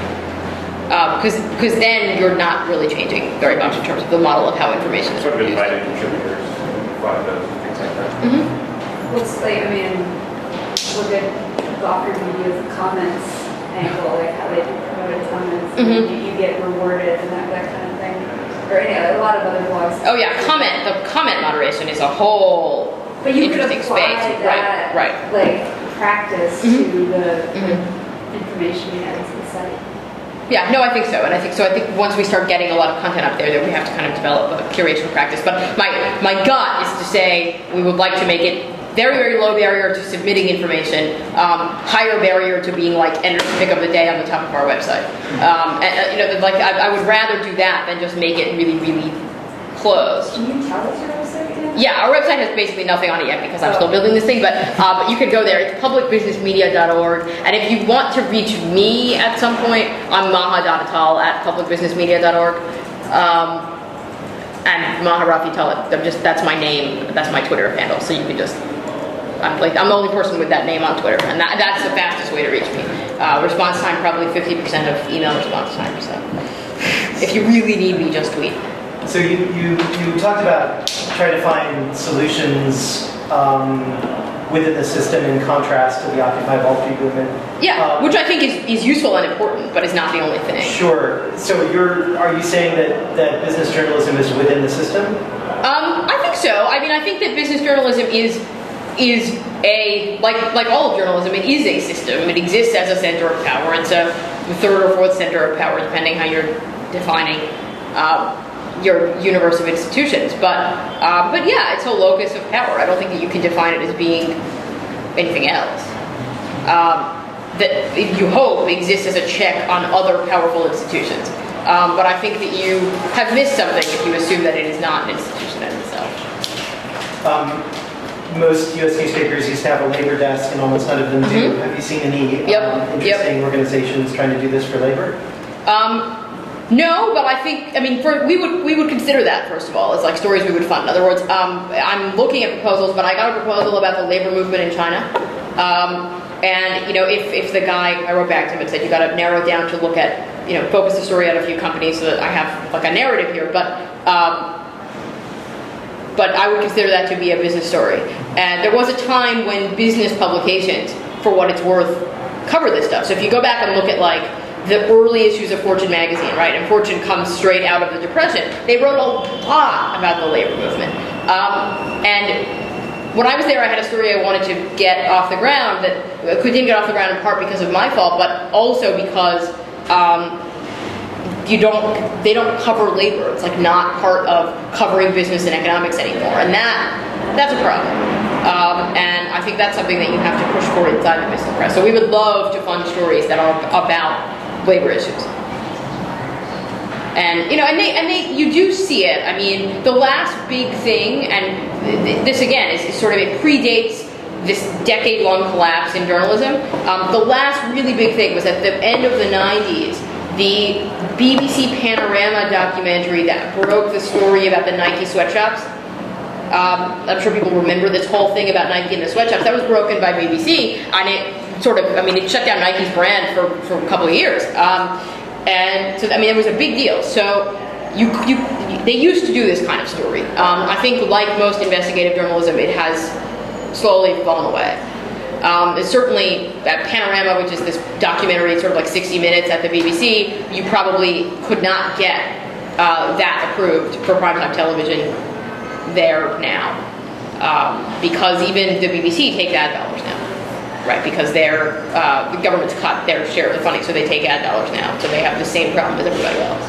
Because then you're not really changing very much in terms of the model of how information is sort of produced. invited contributors, things like that. Looks like, we'll get Gawker videos, comments, angle, like how they do promoted comments, Mhm. you get rewarded and that kind of thing. Or a lot of other blogs. Oh yeah, the comment moderation is a whole But you could interesting apply space. that, Right. like, practice Mhm. to the Mhm. information you add to the site. Yeah, no, I think so, and I think once we start getting a lot of content up there, that we have to kind of develop a curation practice. But my gut is to say we would like to make it very, very low barrier to submitting information, higher barrier to being like enter pick of the day on the top of our website. Like I would rather do that than just make it really, really closed. Can you tell us your website again? Yeah, our website has basically nothing on it yet because I'm still building this thing, but you can go there. It's publicbusinessmedia.org, and if you want to reach me at some point, I'm Maha.Atal at publicbusinessmedia.org, and Maha Rafi Atal. That's my name. That's my Twitter handle. So you can just. I'm the only person with that name on Twitter, and that's the fastest way to reach me. Response time probably 50% of email response time. So if you really need me, just tweet. So you talked about trying to find solutions within the system in contrast to the Occupy Wall Street movement. Yeah, which I think is useful and important, but is not the only thing. Sure. So are you saying that business journalism is within the system? I think so. I mean, I think that business journalism is a like all of journalism. It is a system. It exists as a center of power. It's a third or fourth center of power, depending how you're defining your universe of institutions. But yeah, it's a locus of power. I don't think that you can define it as being anything else. That you hope exists as a check on other powerful institutions. But I think that you have missed something if you assume that it is not an institution in itself. Most U.S. newspapers used to have a labor desk, and almost none of them do. Have you seen any interesting organizations trying to do this for labor? No, but I think, we would consider that, first of all, as like stories we would fund. In other words, I'm looking at proposals, but I got a proposal about the labor movement in China. And, if the guy, I wrote back to him and said, you got to narrow it down to look at, focus the story on a few companies so that I have like a narrative here, but I would consider that to be a business story. And there was a time when business publications, for what it's worth, cover this stuff. So if you go back and look at like the early issues of Fortune magazine, right, and Fortune comes straight out of the Depression, they wrote a lot about the labor movement. And when I was there, I had a story I wanted to get off the ground that didn't get off the ground in part because of my fault, but also because they don't cover labor. It's like not part of covering business and economics anymore, and that's a problem. And I think that's something that you have to push for inside the business press. So we would love to fund stories that are about labor issues. And you do see it. I mean, the last big thing, and this again is sort of, it predates this decade-long collapse in journalism. The last really big thing was at the end of the 90s. The BBC Panorama documentary that broke the story about the Nike sweatshops. I'm sure people remember this whole thing about Nike and the sweatshops. That was broken by BBC, and it sort of, it shut down Nike's brand for a couple of years. And so, it was a big deal. So they used to do this kind of story. I think, like most investigative journalism, it has slowly fallen away. It's certainly at Panorama, which is this documentary, sort of like 60 Minutes at the BBC, you probably could not get that approved for primetime television there now. Because even the BBC take ad dollars now, right? Because the government's cut their share of the funding, so they take ad dollars now. So they have the same problem as everybody else.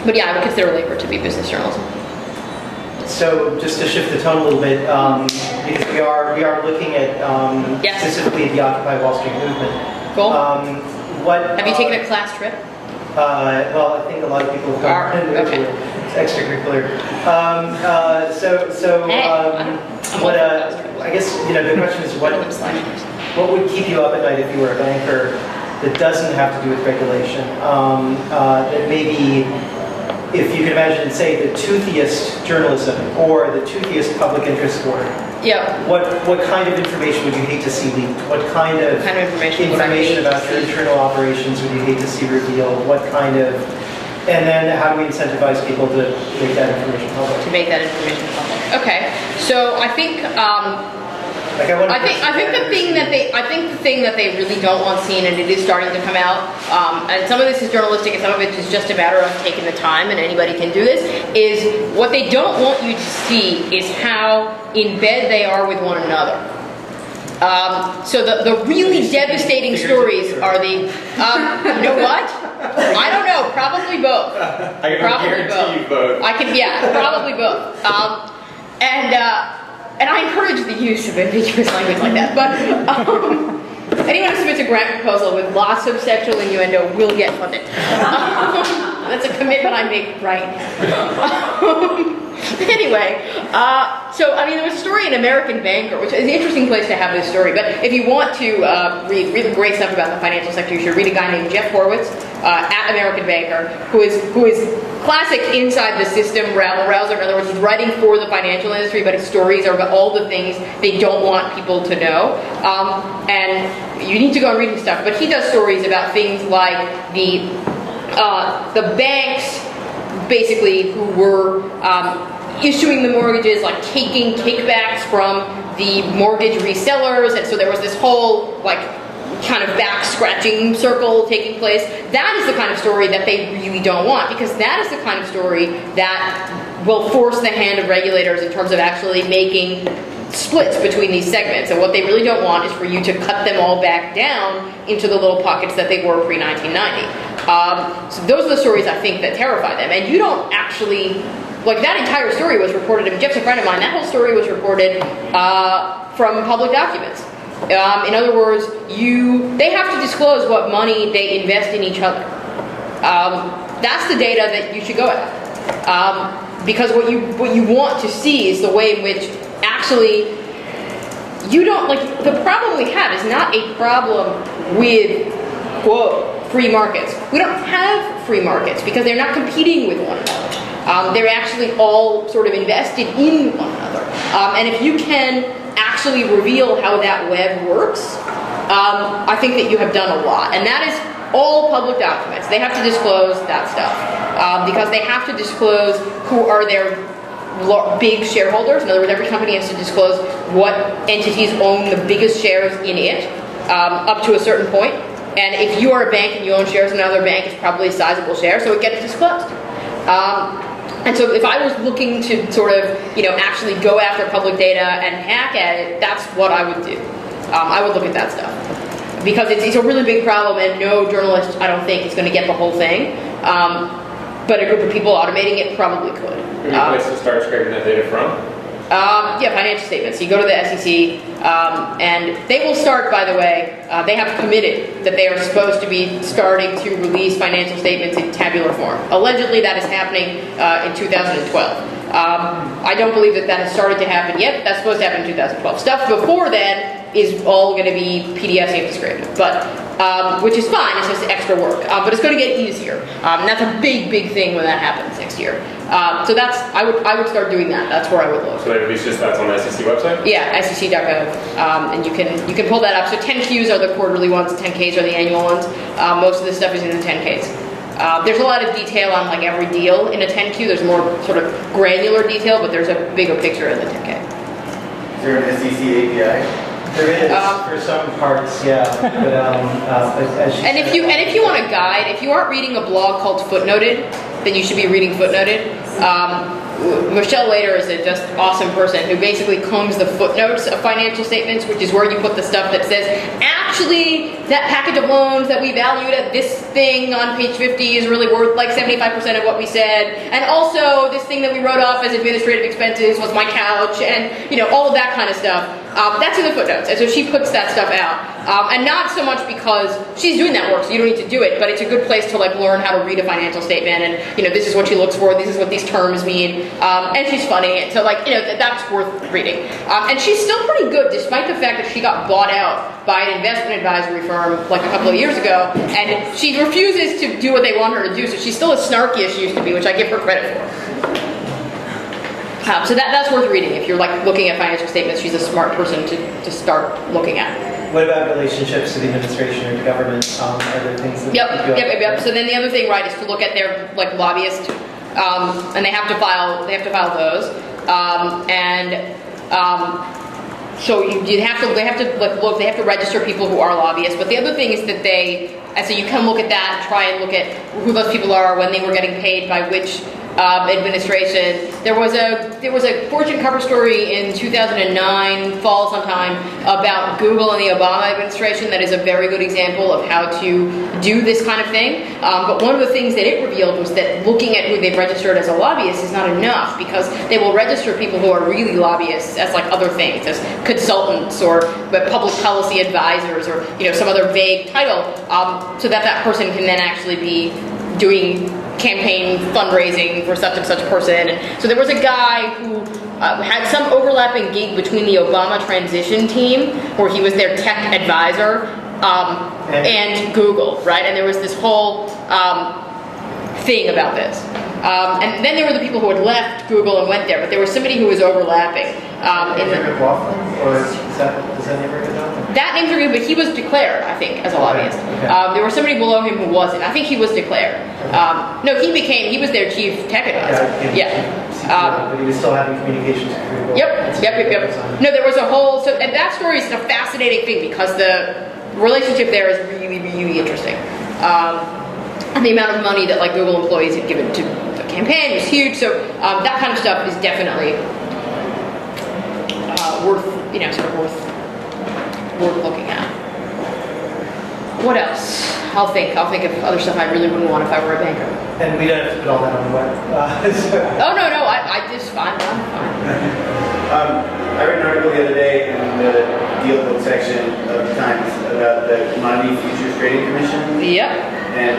But yeah, I would consider labor to be business journalism. So just to shift the tone a little bit, because we are looking at Yes. specifically the Occupy Wall Street movement. Cool. Have you taken a class trip? Well, I think a lot of people have gone. Okay. It's extracurricular. I guess the question is what would keep you up at night if you were a banker that doesn't have to do with regulation? That maybe, if you could imagine, say, the toothiest journalism or the toothiest public interest work. Yeah. What kind of information would you hate to see leaked? What kind of information would I hate about to your see? internal operations would you hate to see revealed? And then how do we incentivize people to make that information public? To make that information public. Okay. So I think Like I think the thing that they really don't want seen, and it is starting to come out, and some of this is journalistic, and some of it is just a matter of taking the time, and anybody can do this. Is what they don't want you to see is how in bed they are with one another. So the really devastating stories are the, you know what? I don't know, probably both. I can guarantee you both. Probably both. And I encourage the use of ambiguous language like that. But anyone who submits a grant proposal with lots of sexual innuendo will get funded. That's a commitment I make right now. Anyway, so I mean, there was a story in American Banker, which is an interesting place to have this story. But if you want to read really great stuff about the financial sector, you should read a guy named Jeff Horowitz at American Banker, who is classic inside the system rabble-rouser. In other words, he's writing for the financial industry, but his stories are about all the things they don't want people to know. And you need to go and read his stuff. But he does stories about things like the banks, basically, who were issuing the mortgages, like taking kickbacks from the mortgage resellers, and so there was this whole kind of back scratching circle taking place. That is the kind of story that they really don't want, because that is the kind of story that will force the hand of regulators in terms of actually making splits between these segments. And what they really don't want is for you to cut them all back down into the little pockets that they were pre-1990. So those are the stories I think that terrify them. And you don't actually, that entire story was reported, Jeff's a friend of mine, that whole story was reported from public documents. In other words, they have to disclose what money they invest in each other. That's the data that you should go at. Because what you want to see is the way in which actually you don't, the problem we have is not a problem with, quote, free markets. We don't have free markets because they're not competing with one another. They're actually all sort of invested in one another. And if you can actually reveal how that web works, I think that you have done a lot. And that is all public documents. They have to disclose that stuff. Because they have to disclose who are their big shareholders. In other words, every company has to disclose what entities own the biggest shares in it, up to a certain point. And if you are a bank and you own shares in another bank, it's probably a sizable share, so it gets disclosed. And so if I was looking to sort of, actually go after public data and hack at it, that's what I would do. I would look at that stuff. Because it's a really big problem, and no journalist, I don't think, is going to get the whole thing. But a group of people automating it probably could. Any place to start scraping that data from? Financial statements. You go to the SEC, and they will start, by the way, they have committed that they are supposed to be starting to release financial statements in tabular form. Allegedly, that is happening in 2012. I don't believe that has started to happen yet, but that's supposed to happen in 2012. Stuff before then is all going to be PDFs you have to scrape, but which is fine. It's just extra work, but it's going to get easier. And that's a big, big thing when that happens next year. So I would start doing that. That's where I would look. So at least that's on the SEC website? Yeah, SEC.gov, and you can pull that up. So 10Qs are the quarterly ones, 10Ks are the annual ones. Most of this stuff is in the 10Ks. There's a lot of detail on every deal in a 10Q. There's more sort of granular detail, but there's a bigger picture in the 10K. Is there an SEC API? There is for some parts, yeah. But as and if you want a guide, if you aren't reading a blog called Footnoted, then you should be reading Footnoted. Michelle Lader is a just awesome person who basically combs the footnotes of financial statements, which is where you put the stuff that says, actually, that package of loans that we valued at this thing on page 50 is really worth 75% of what we said. And also, this thing that we wrote off as administrative expenses was my couch, and all of that kind of stuff. That's in the footnotes. And so she puts that stuff out. And not so much because she's doing that work, so you don't need to do it, but it's a good place to learn how to read a financial statement, and this is what she looks for, this is what these terms mean, and she's funny, so that's worth reading. And she's still pretty good, despite the fact that she got bought out by an investment advisory firm a couple of years ago, and she refuses to do what they want her to do, so she's still as snarky as she used to be, which I give her credit for. So that's worth reading if you're looking at financial statements. She's a smart person to start looking at. What about relationships to the administration or the government? Are there things that Yep. So then the other thing, right, is to look at their lobbyists, and they have to file those, So they have to like, look. They have to register people who are lobbyists. But the other thing is that and so you can look at that and try and look at who those people are, when they were getting paid by which administration. There was a Fortune cover story in 2009, fall sometime, about Google and the Obama administration that is a very good example of how to do this kind of thing. But one of the things that it revealed was that looking at who they've registered as a lobbyist is not enough, because they will register people who are really lobbyists as like other things, as consultants or public policy advisors or some other vague title, so that person can then actually be doing campaign fundraising for such and such person. And so there was a guy who had some overlapping gig between the Obama transition team, where he was their tech advisor, and Google, right? And there was this whole thing about this. And then there were the people who had left Google and went there, but there was somebody who was overlapping. Does that name ring a bell? That name's ring, but he was declared, I think, as a lobbyist. Okay. There was somebody below him who wasn't. I think he was declared. No, he was their chief tech advisor. But he was still having communications with Google. Yep. No, there was a whole, and that story is a fascinating thing, because the relationship there is really, really interesting. And the amount of money that like Google employees had given to the campaign was huge. So that kind of stuff is definitely worth looking at. What else? I'll think of other stuff I really wouldn't want if I were a banker. And we don't have to put all that on the web. Oh no, I just fine. I'm fine. I read an article the other day in the deal book section of the Times about the Commodity Futures Trading Commission. Yep. And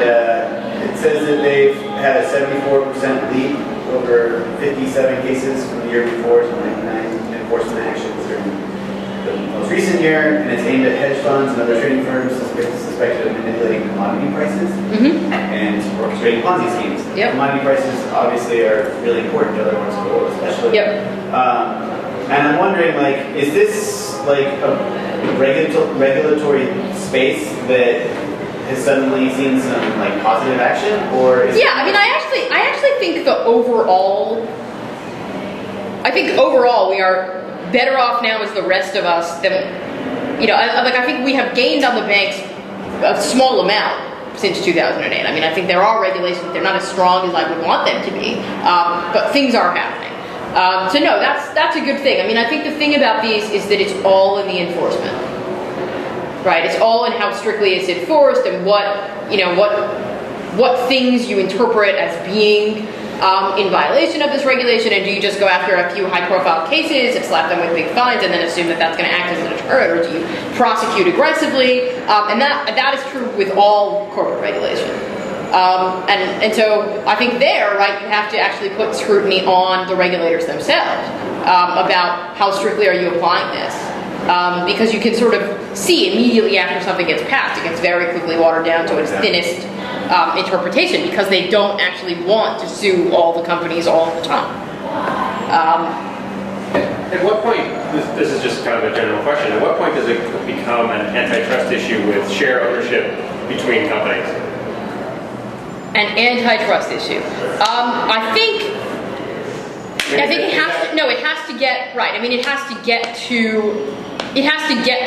it says that they've had a 74% lead over 57 cases from the year before, so 99 enforcement actions during the most recent year, and it's aimed at hedge funds and other trading firms suspected of manipulating commodity prices and orchestrating Ponzi schemes. Yep. Commodity prices obviously are really important to other parts of the world, especially. Yep. And I'm wondering, like, is this like a regulatory space that has suddenly seen some like positive action, or is I actually think I think overall we are better off now as the rest of us than I think we have gained on the banks a small amount since 2008. I mean, I think there are regulations; they're not as strong as I would want them to be, but things are happening. So no, that's a good thing. I mean, I think the thing about these is that it's all in the enforcement, right? It's all in how strictly it's enforced and what things you interpret as being in violation of this regulation, and do you just go after a few high-profile cases and slap them with big fines and then assume that that's going to act as a deterrent, or do you prosecute aggressively? And that is true with all corporate regulation. And so I think there, right, you have to actually put scrutiny on the regulators themselves about how strictly are you applying this. Because you can sort of see immediately after something gets passed, it gets very quickly watered down to its thinnest interpretation, because they don't actually want to sue all the companies all the time. At what point, this is just kind of a general question, at what point does it become an antitrust issue with share ownership between companies? An antitrust issue. I think it has to get right. I mean, it has to get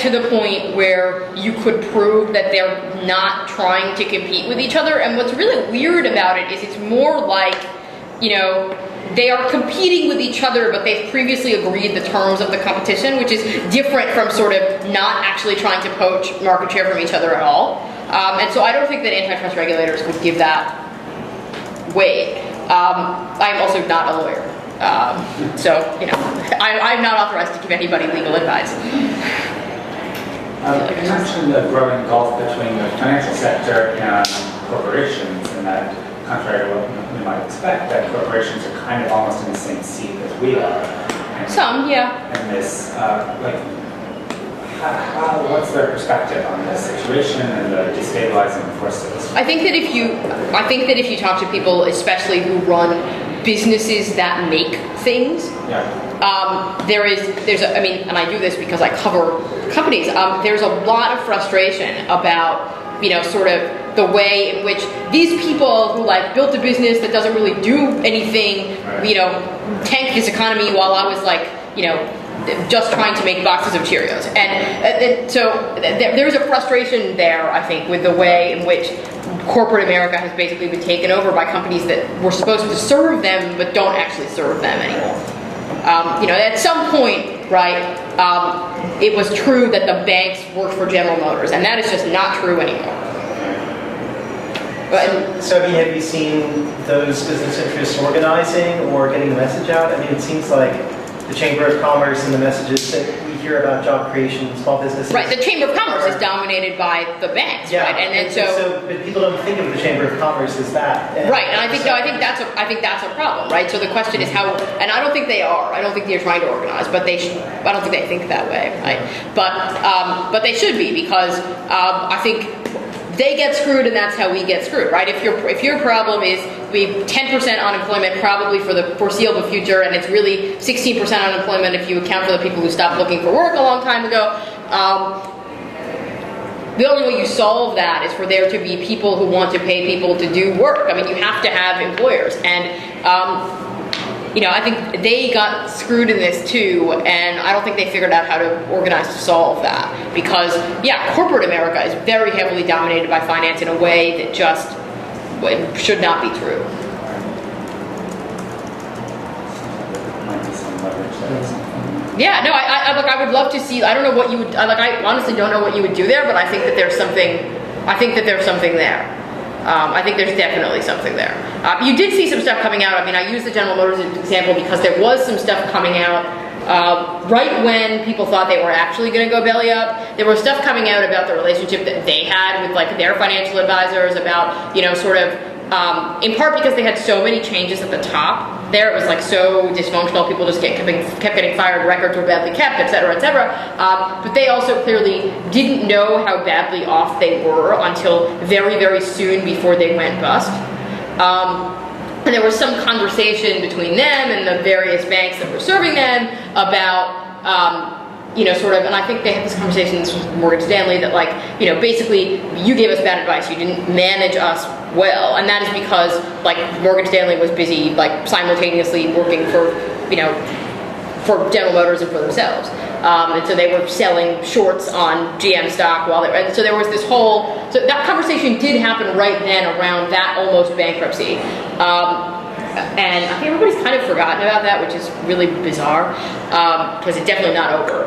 to the point where you could prove that they're not trying to compete with each other. And what's really weird about it is it's more like, they are competing with each other, but they've previously agreed the terms of the competition, which is different from sort of not actually trying to poach market share from each other at all. And so I don't think that antitrust regulators would give that weight. I'm also not a lawyer. I'm not authorized to give anybody legal advice. You mentioned the growing gulf between the financial sector and corporations, and that, contrary to what we might expect, that corporations are kind of almost in the same seat as we are. Some, yeah. And this, what's their perspective on this situation and the destabilizing forces? I think that if you talk to people, especially who run businesses that make things, and I do this because I cover companies. There's a lot of frustration about sort of the way in which these people who built a business that doesn't really do anything, tanked this economy while I was just trying to make boxes of Cheerios. And so there's a frustration there, I think, with the way in which corporate America has basically been taken over by companies that were supposed to serve them but don't actually serve them anymore. At some point, right, it was true that the banks worked for General Motors, and that is just not true anymore. So, have you seen those business interests organizing or getting the message out? I mean, it seems like the Chamber of Commerce and the messages that we hear about job creation, small businesses. Right, the Chamber of Commerce is dominated by the banks, right? And so but people don't think of the Chamber of Commerce as that. Right, and I think that's a problem, right? So the question is how, and I don't think they are. I don't think they're trying to organize, but I don't think they think that way, right? But they should be, because I think they get screwed, and that's how we get screwed, right? If your problem is we 10% unemployment probably for the foreseeable future, and it's really 16% unemployment if you account for the people who stopped looking for work a long time ago, the only way you solve that is for there to be people who want to pay people to do work. I mean, you have to have employers, and I think they got screwed in this too, and I don't think they figured out how to organize to solve that. Because, corporate America is very heavily dominated by finance in a way that just should not be true. Yeah, no, I would love to see. I don't know what you would. I honestly don't know what you would do there, but I think that there's something. I think that there's something there. I think there's definitely something there. You did see some stuff coming out. I mean, I used the General Motors example because there was some stuff coming out right when people thought they were actually going to go belly up. There was stuff coming out about the relationship that they had with their financial advisors, about in part because they had so many changes at the top. There it was so dysfunctional. People just kept getting fired. Records were badly kept, et cetera, et cetera. But they also clearly didn't know how badly off they were until very, very soon before they went bust. And there was some conversation between them and the various banks that were serving them about, and I think they had this conversation with Morgan Stanley that basically you gave us bad advice, you didn't manage us well, and that is because Morgan Stanley was busy simultaneously working for General Motors and for themselves, and so they were selling shorts on GM stock and so there was this so that conversation did happen right then around that almost bankruptcy, and I think everybody's kind of forgotten about that, which is really bizarre, because it's definitely not over,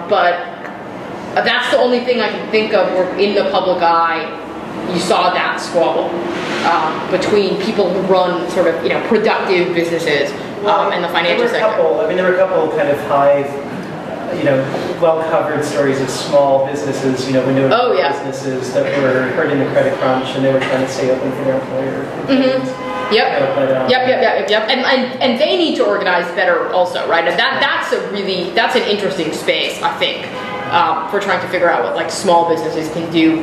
but that's the only thing I can think of where in the public eye you saw that squabble between people who run productive businesses and the financial sector. There were a couple kind of high, well-covered stories of small businesses, window businesses that were hurting the credit crunch, and they were trying to stay open for their employer. Mm-hmm. Yep. And they need to organize better also, right? And that's an interesting space, I think, for trying to figure out what small businesses can do,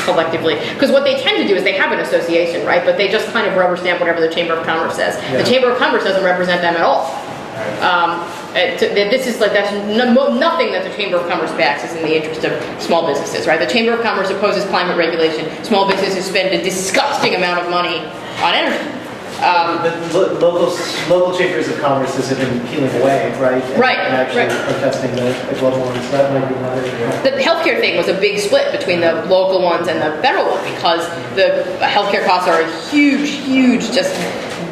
collectively. Because what they tend to do is they have an association, right? But they just kind of rubber stamp whatever the Chamber of Commerce says. Yeah. The Chamber of Commerce doesn't represent them at all. This is that's nothing that the Chamber of Commerce backs is in the interest of small businesses, right? The Chamber of Commerce opposes climate regulation. Small businesses spend a disgusting amount of money on energy. The local chambers of commerce have been peeling away, right? And actually protesting the global ones. So that might be another. The healthcare thing was a big split between the local ones and the federal one, because the healthcare costs are a huge just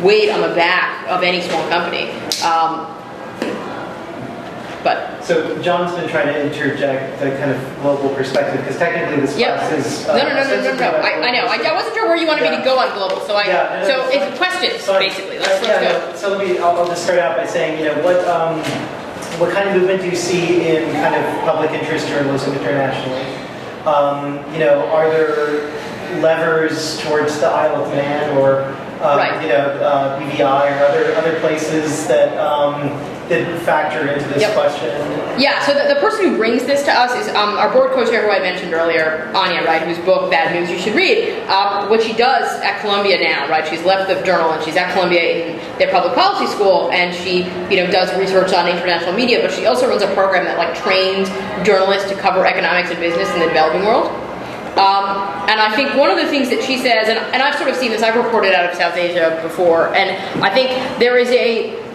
weight on the back of any small company. So John's been trying to interject the kind of global perspective, because technically this class is... No. I know. I wasn't sure where you wanted me to go on global, so it's questions, basically. Let's go. So I'll just start out by saying, what kind of movement do you see in kind of public interest journalism internationally? Are there levers towards the Isle of Man or BVI or other places that factor into this question? Yeah, so the person who brings this to us is our board co-chair who I mentioned earlier, Anya, right, whose book, Bad News You Should Read. What she does at Columbia now, right, she's left the Journal and she's at Columbia in their public policy school, and she, does research on international media, but she also runs a program that trains journalists to cover economics and business in the developing world. And I think one of the things that she says, and I've sort of seen this, I've reported out of South Asia before, and I think there is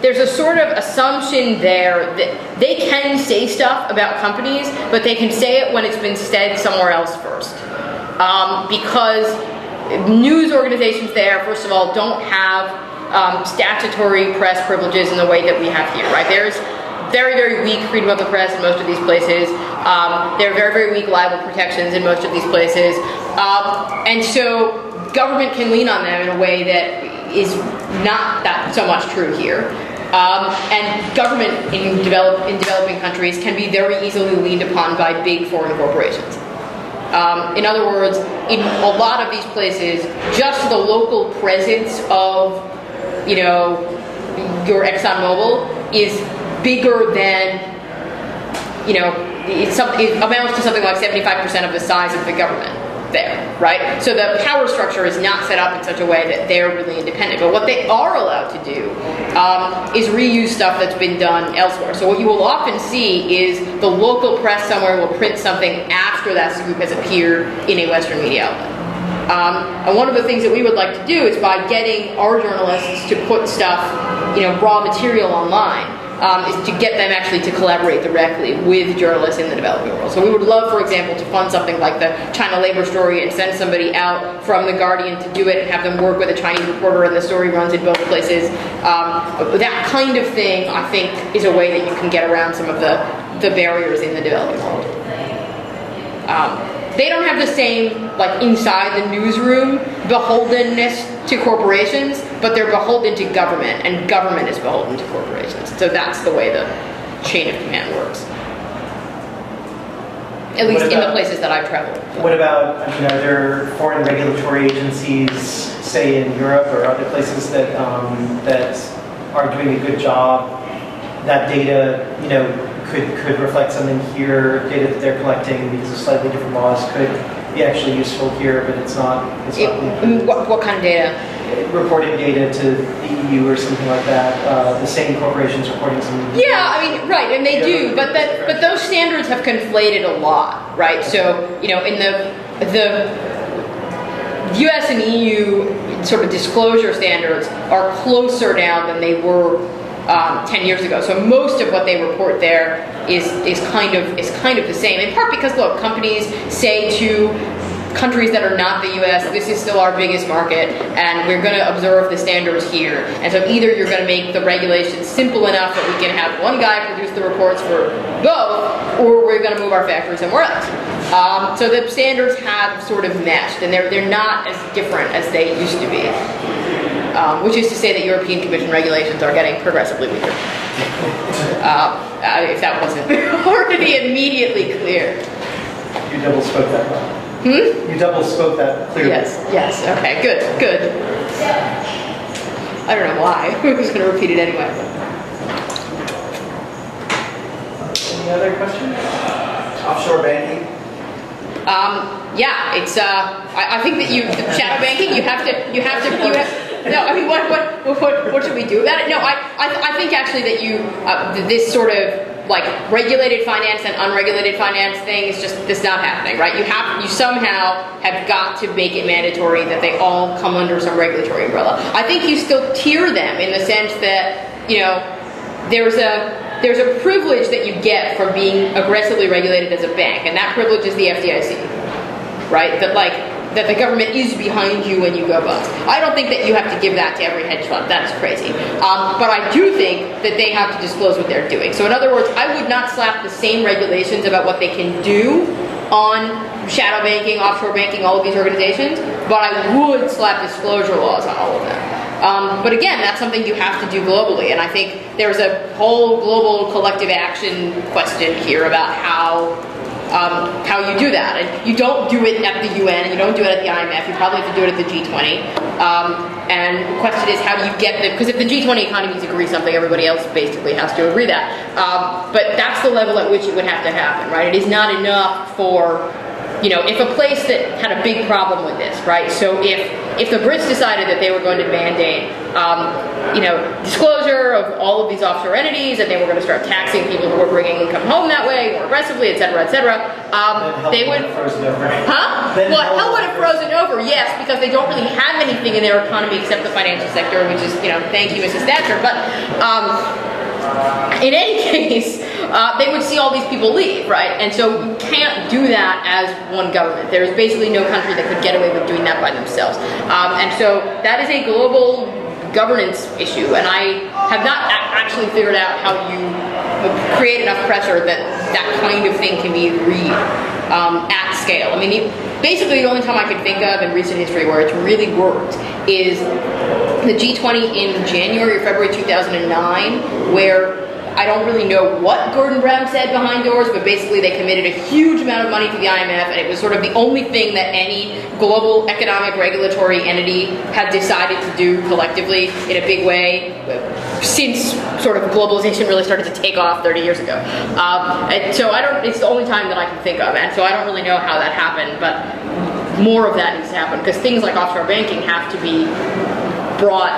there's a sort of assumption there that they can say stuff about companies, but they can say it when it's been said somewhere else first. Because news organizations there, first of all, don't have statutory press privileges in the way that we have here, right? There's very, very weak freedom of the press in most of these places. There are very, very weak libel protections in most of these places. And so government can lean on them in a way that is not that so much true here. And government in developing countries can be very easily leaned upon by big foreign corporations. In other words, in a lot of these places, just the local presence of, you know, your ExxonMobil is bigger than, you know, it amounts to something like 75% of the size of the government there, right? So the power structure is not set up in such a way that they're really independent. But what they are allowed to do is reuse stuff that's been done elsewhere. So what you will often see is the local press somewhere will print something after that scoop has appeared in a Western media outlet. And one of the things that we would like to do is by getting our journalists to put stuff, you know, raw material online, is to get them actually to collaborate directly with journalists in the developing world. So we would love, for example, to fund something like the China labor story and send somebody out from The Guardian to do it and have them work with a Chinese reporter, and the story runs in both places. That kind of thing, I think, is a way that you can get around some of the barriers in the developing world. They don't have the same, like, inside the newsroom beholdenness to corporations, but they're beholden to government, and government is beholden to corporations. So that's the way the chain of command works. At least in the places that I've traveled. What about, I mean, are there foreign regulatory agencies, say in Europe or other places that that are doing a good job? That data, you know, could reflect something here. Data that they're collecting because of slightly different laws could be actually useful here, but it's not. What kind of data? Reporting data to the EU or something like that. The same corporations reporting something. Yeah, I mean, right, and they do, but those standards have conflated a lot, right? So, you know, in the US and EU sort of disclosure standards are closer now than they were 10 years ago. So most of what they report there is kind of the same. In part because, look, companies say to countries that are not the US, this is still our biggest market, and we're going to observe the standards here. And so either you're going to make the regulations simple enough that we can have one guy produce the reports for both, or we're going to move our factory somewhere else. So the standards have sort of meshed, and they're not as different as they used to be. Which is to say that European Commission regulations are getting progressively weaker. If that wasn't already immediately clear. You double spoke that well. You double spoke that clearly. Yes, okay, good. I don't know why. I'm just going to repeat it anyway. Any other questions? Offshore banking? Yeah, it's, I think that shadow banking, you have to, no, I mean, what should we do about it? No, I think actually that this sort of, like, regulated finance and unregulated finance thing is just not happening, right? You somehow have got to make it mandatory that they all come under some regulatory umbrella. I think you still tier them in the sense that, you know, there's a privilege that you get from being aggressively regulated as a bank, and that privilege is the FDIC, right? That the government is behind you when you go bust. I don't think that you have to give that to every hedge fund. That's crazy. But I do think that they have to disclose what they're doing. So in other words, I would not slap the same regulations about what they can do on shadow banking, offshore banking, all of these organizations, but I would slap disclosure laws on all of them. But again, that's something you have to do globally, and I think there's a whole global collective action question here about how you do that. And you don't do it at the UN, and you don't do it at the IMF, you probably have to do it at the G20. And the question is, how do you get because if the G20 economies agree something, everybody else basically has to agree that. But that's the level at which it would have to happen, right? It is not enough for if a place that had a big problem with this, right? So if the Brits decided that they were going to mandate, disclosure of all of these offshore entities, and they were going to start taxing people who were bringing income home that way more aggressively, et cetera, they would. Huh? Well, hell would have frozen over, yes, because they don't really have anything in their economy except the financial sector, which is, thank you, Mrs. Thatcher. But in any case, they would see all these people leave, right? And so you can't do that as one government. There's basically no country that could get away with doing that by themselves. And so that is a global governance issue, and I have not actually figured out how you create enough pressure that that kind of thing can be agreed at scale. I mean, basically the only time I could think of in recent history where it's really worked is the G20 in January or February 2009, where I don't really know what Gordon Brown said behind doors, but basically they committed a huge amount of money to the IMF, and it was sort of the only thing that any global economic regulatory entity had decided to do collectively in a big way since sort of globalization really started to take off 30 years ago. And so it's the only time that I can think of, and so I don't really know how that happened, but more of that needs to happen, because things like offshore banking have to be brought,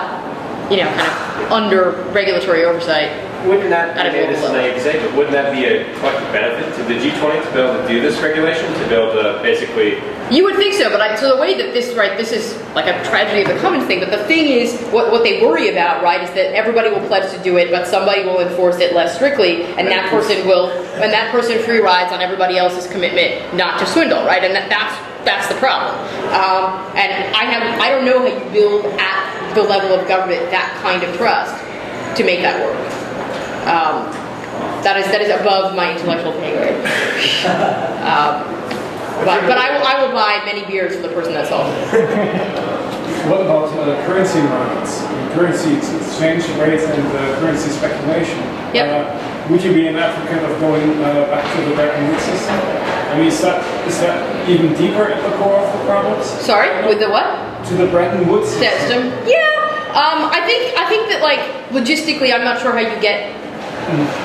kind of under regulatory oversight. Wouldn't that, this is naive to say, but wouldn't that be a collective benefit to the G20 to be able to do this regulation, to be able to basically... You would think so, but so the way that this is like a tragedy of the commons thing, but the thing is, what they worry about, right, is that everybody will pledge to do it, but somebody will enforce it less strictly, and that person free rides on everybody else's commitment not to swindle, right, and that's the problem. And I don't know how you build at the level of government that kind of trust to make that work. That is above my intellectual pay grade. But I will buy many beers for the person that solves it. What about currency markets, currency exchange rates, and currency speculation? Yep. Would you be an advocate of going back to the Bretton Woods system? I mean, is that even deeper at the core of the problems? Sorry, with the what? To the Bretton Woods system. Yeah. I think that, like, logistically, I'm not sure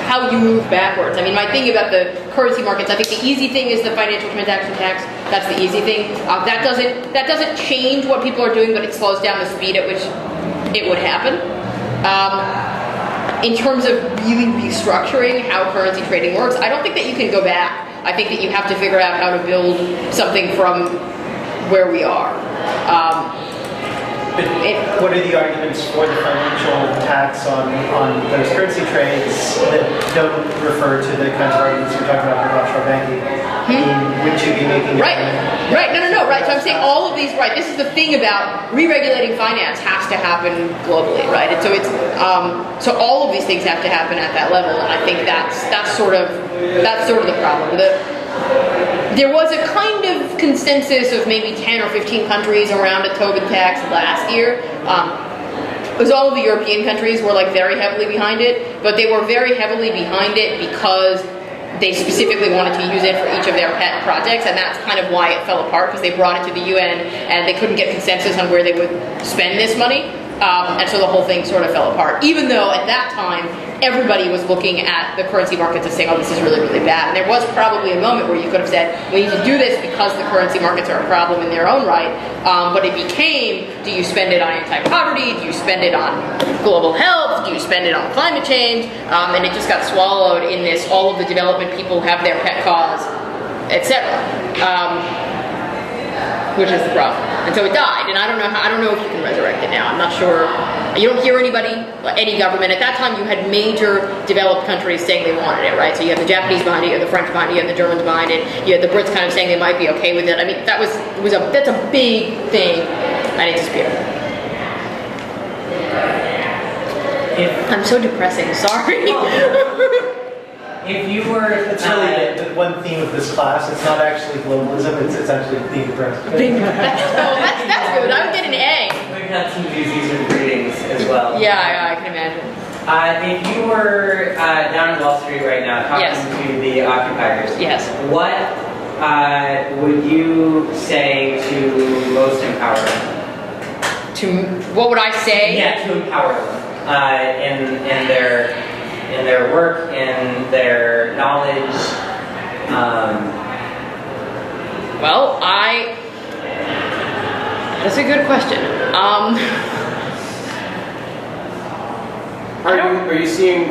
how you move backwards. I mean, my thing about the currency markets, I think the easy thing is the financial transaction tax. That's the easy thing. That doesn't change what people are doing, but it slows down the speed at which it would happen. In terms of really restructuring how currency trading works, I don't think that you can go back. I think that you have to figure out how to build something from where we are. What are the arguments for the financial tax on those currency trades that don't refer to the kinds of arguments you're talking about with offshore banking? Would you be making right? No. Right. So I'm saying all of these. Right. This is the thing about re-regulating finance has to happen globally, right? And so it's so all of these things have to happen at that level, and I think that's sort of the problem. There was a kind of consensus of maybe 10 or 15 countries around a Tobin tax last year. Because all of the European countries were like very heavily behind it, but they were very heavily behind it because they specifically wanted to use it for each of their pet projects, and that's kind of why it fell apart, because they brought it to the UN and they couldn't get consensus on where they would spend this money. And so the whole thing sort of fell apart, even though at that time everybody was looking at the currency markets and saying, oh, this is really, really bad. And there was probably a moment where you could have said, we need to do this because the currency markets are a problem in their own right. But it became, do you spend it on anti-poverty? Do you spend it on global health? Do you spend it on climate change? And it just got swallowed in this, all of the development people have their pet cause, etc. Which is the problem. And so it died, and I don't know if you can resurrect it now. I'm not sure. You don't hear any government. At that time, you had major developed countries saying they wanted it, right? So you had the Japanese behind it, you had the French behind it, you had the Germans behind it, you had the Brits kind of saying they might be okay with it. I mean, that's a big thing, and it disappeared. I'm so depressing, sorry. If you were... It's really the one theme of this class. It's not actually globalism, it's actually being depressed. That's good. I would get an A. We've had some disease readings as well. Yeah, I can imagine. If you were down in Wall Street right now talking to the occupiers, what would you say to most empower them? What would I say? Yeah, to empower them in their work, in their knowledge. Well, that's a good question. Are you seeing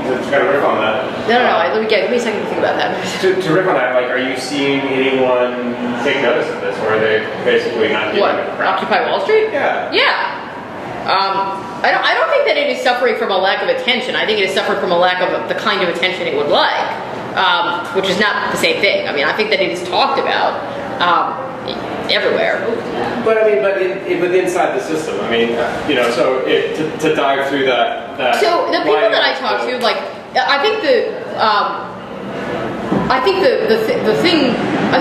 to kind of riff on that? No. Give me a second to think about that. To riff on that, like, are you seeing anyone take notice of this, or are they basically not giving What? a crap? Occupy Wall Street? Yeah. Yeah. I don't think that it is suffering from a lack of attention. I think it is suffering from a lack of the kind of attention it would like, which is not the same thing. I mean, I think that it is talked about everywhere. But I mean, but inside the system, I mean, so to dive through that. So the people that I talk to, like, I think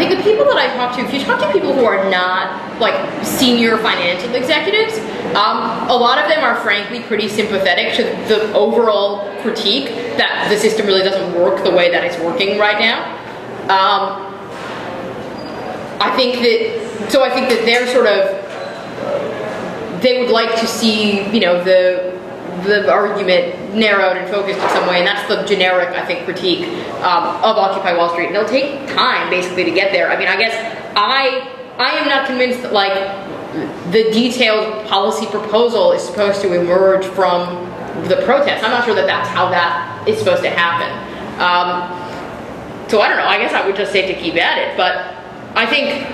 the people that I talk to, if you talk to people who are not like senior financial executives, a lot of them are frankly pretty sympathetic to the overall critique that the system really doesn't work the way that it's working right now. I think that they're sort of, they would like to see, the argument narrowed and focused in some way, and that's the generic, I think, critique of Occupy Wall Street. And it'll take time, basically, to get there. I mean, I guess I am not convinced that, like, the detailed policy proposal is supposed to emerge from the protest. I'm not sure that that's how that is supposed to happen. So I don't know. I guess I would just say to keep at it, but I think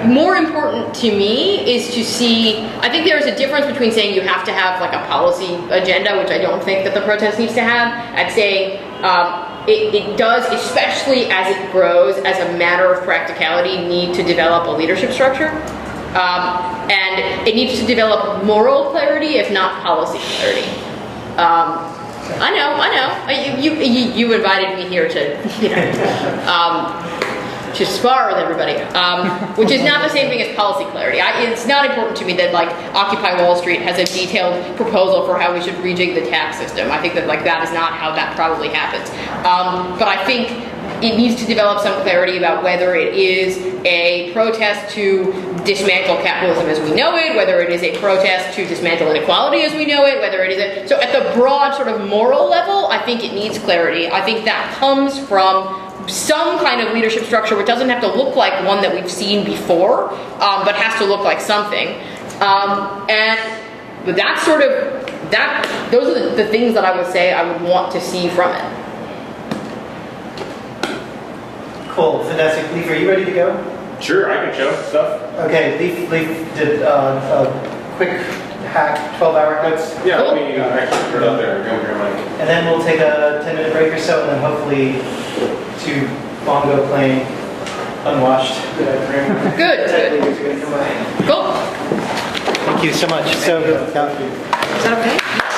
more important to me is to see, I think there's a difference between saying you have to have like a policy agenda, which I don't think that the protest needs to have, and saying it does, especially as it grows, as a matter of practicality, need to develop a leadership structure. And it needs to develop moral clarity, if not policy clarity. I know. You invited me here to, to spar with everybody, which is not the same thing as policy clarity. It's not important to me that like Occupy Wall Street has a detailed proposal for how we should rejig the tax system. I think that like that is not how that probably happens. But I think it needs to develop some clarity about whether it is a protest to dismantle capitalism as we know it, whether it is a protest to dismantle inequality as we know it, whether it is so at the broad sort of moral level, I think it needs clarity. I think that comes from some kind of leadership structure which doesn't have to look like one that we've seen before, but has to look like something. And that's sort of, those are the things that I would say I would want to see from it. Cool, fantastic. Leaf, are you ready to go? Sure, I can show stuff. Okay, Leaf did a quick hack, 12-hour hacks. Yeah, let me actually put it up there. Go here, Mike. And then we'll take a 10-minute break or so, and then hopefully to bongo playing unwashed. Good. Cool. Thank you so much. So, Is that okay?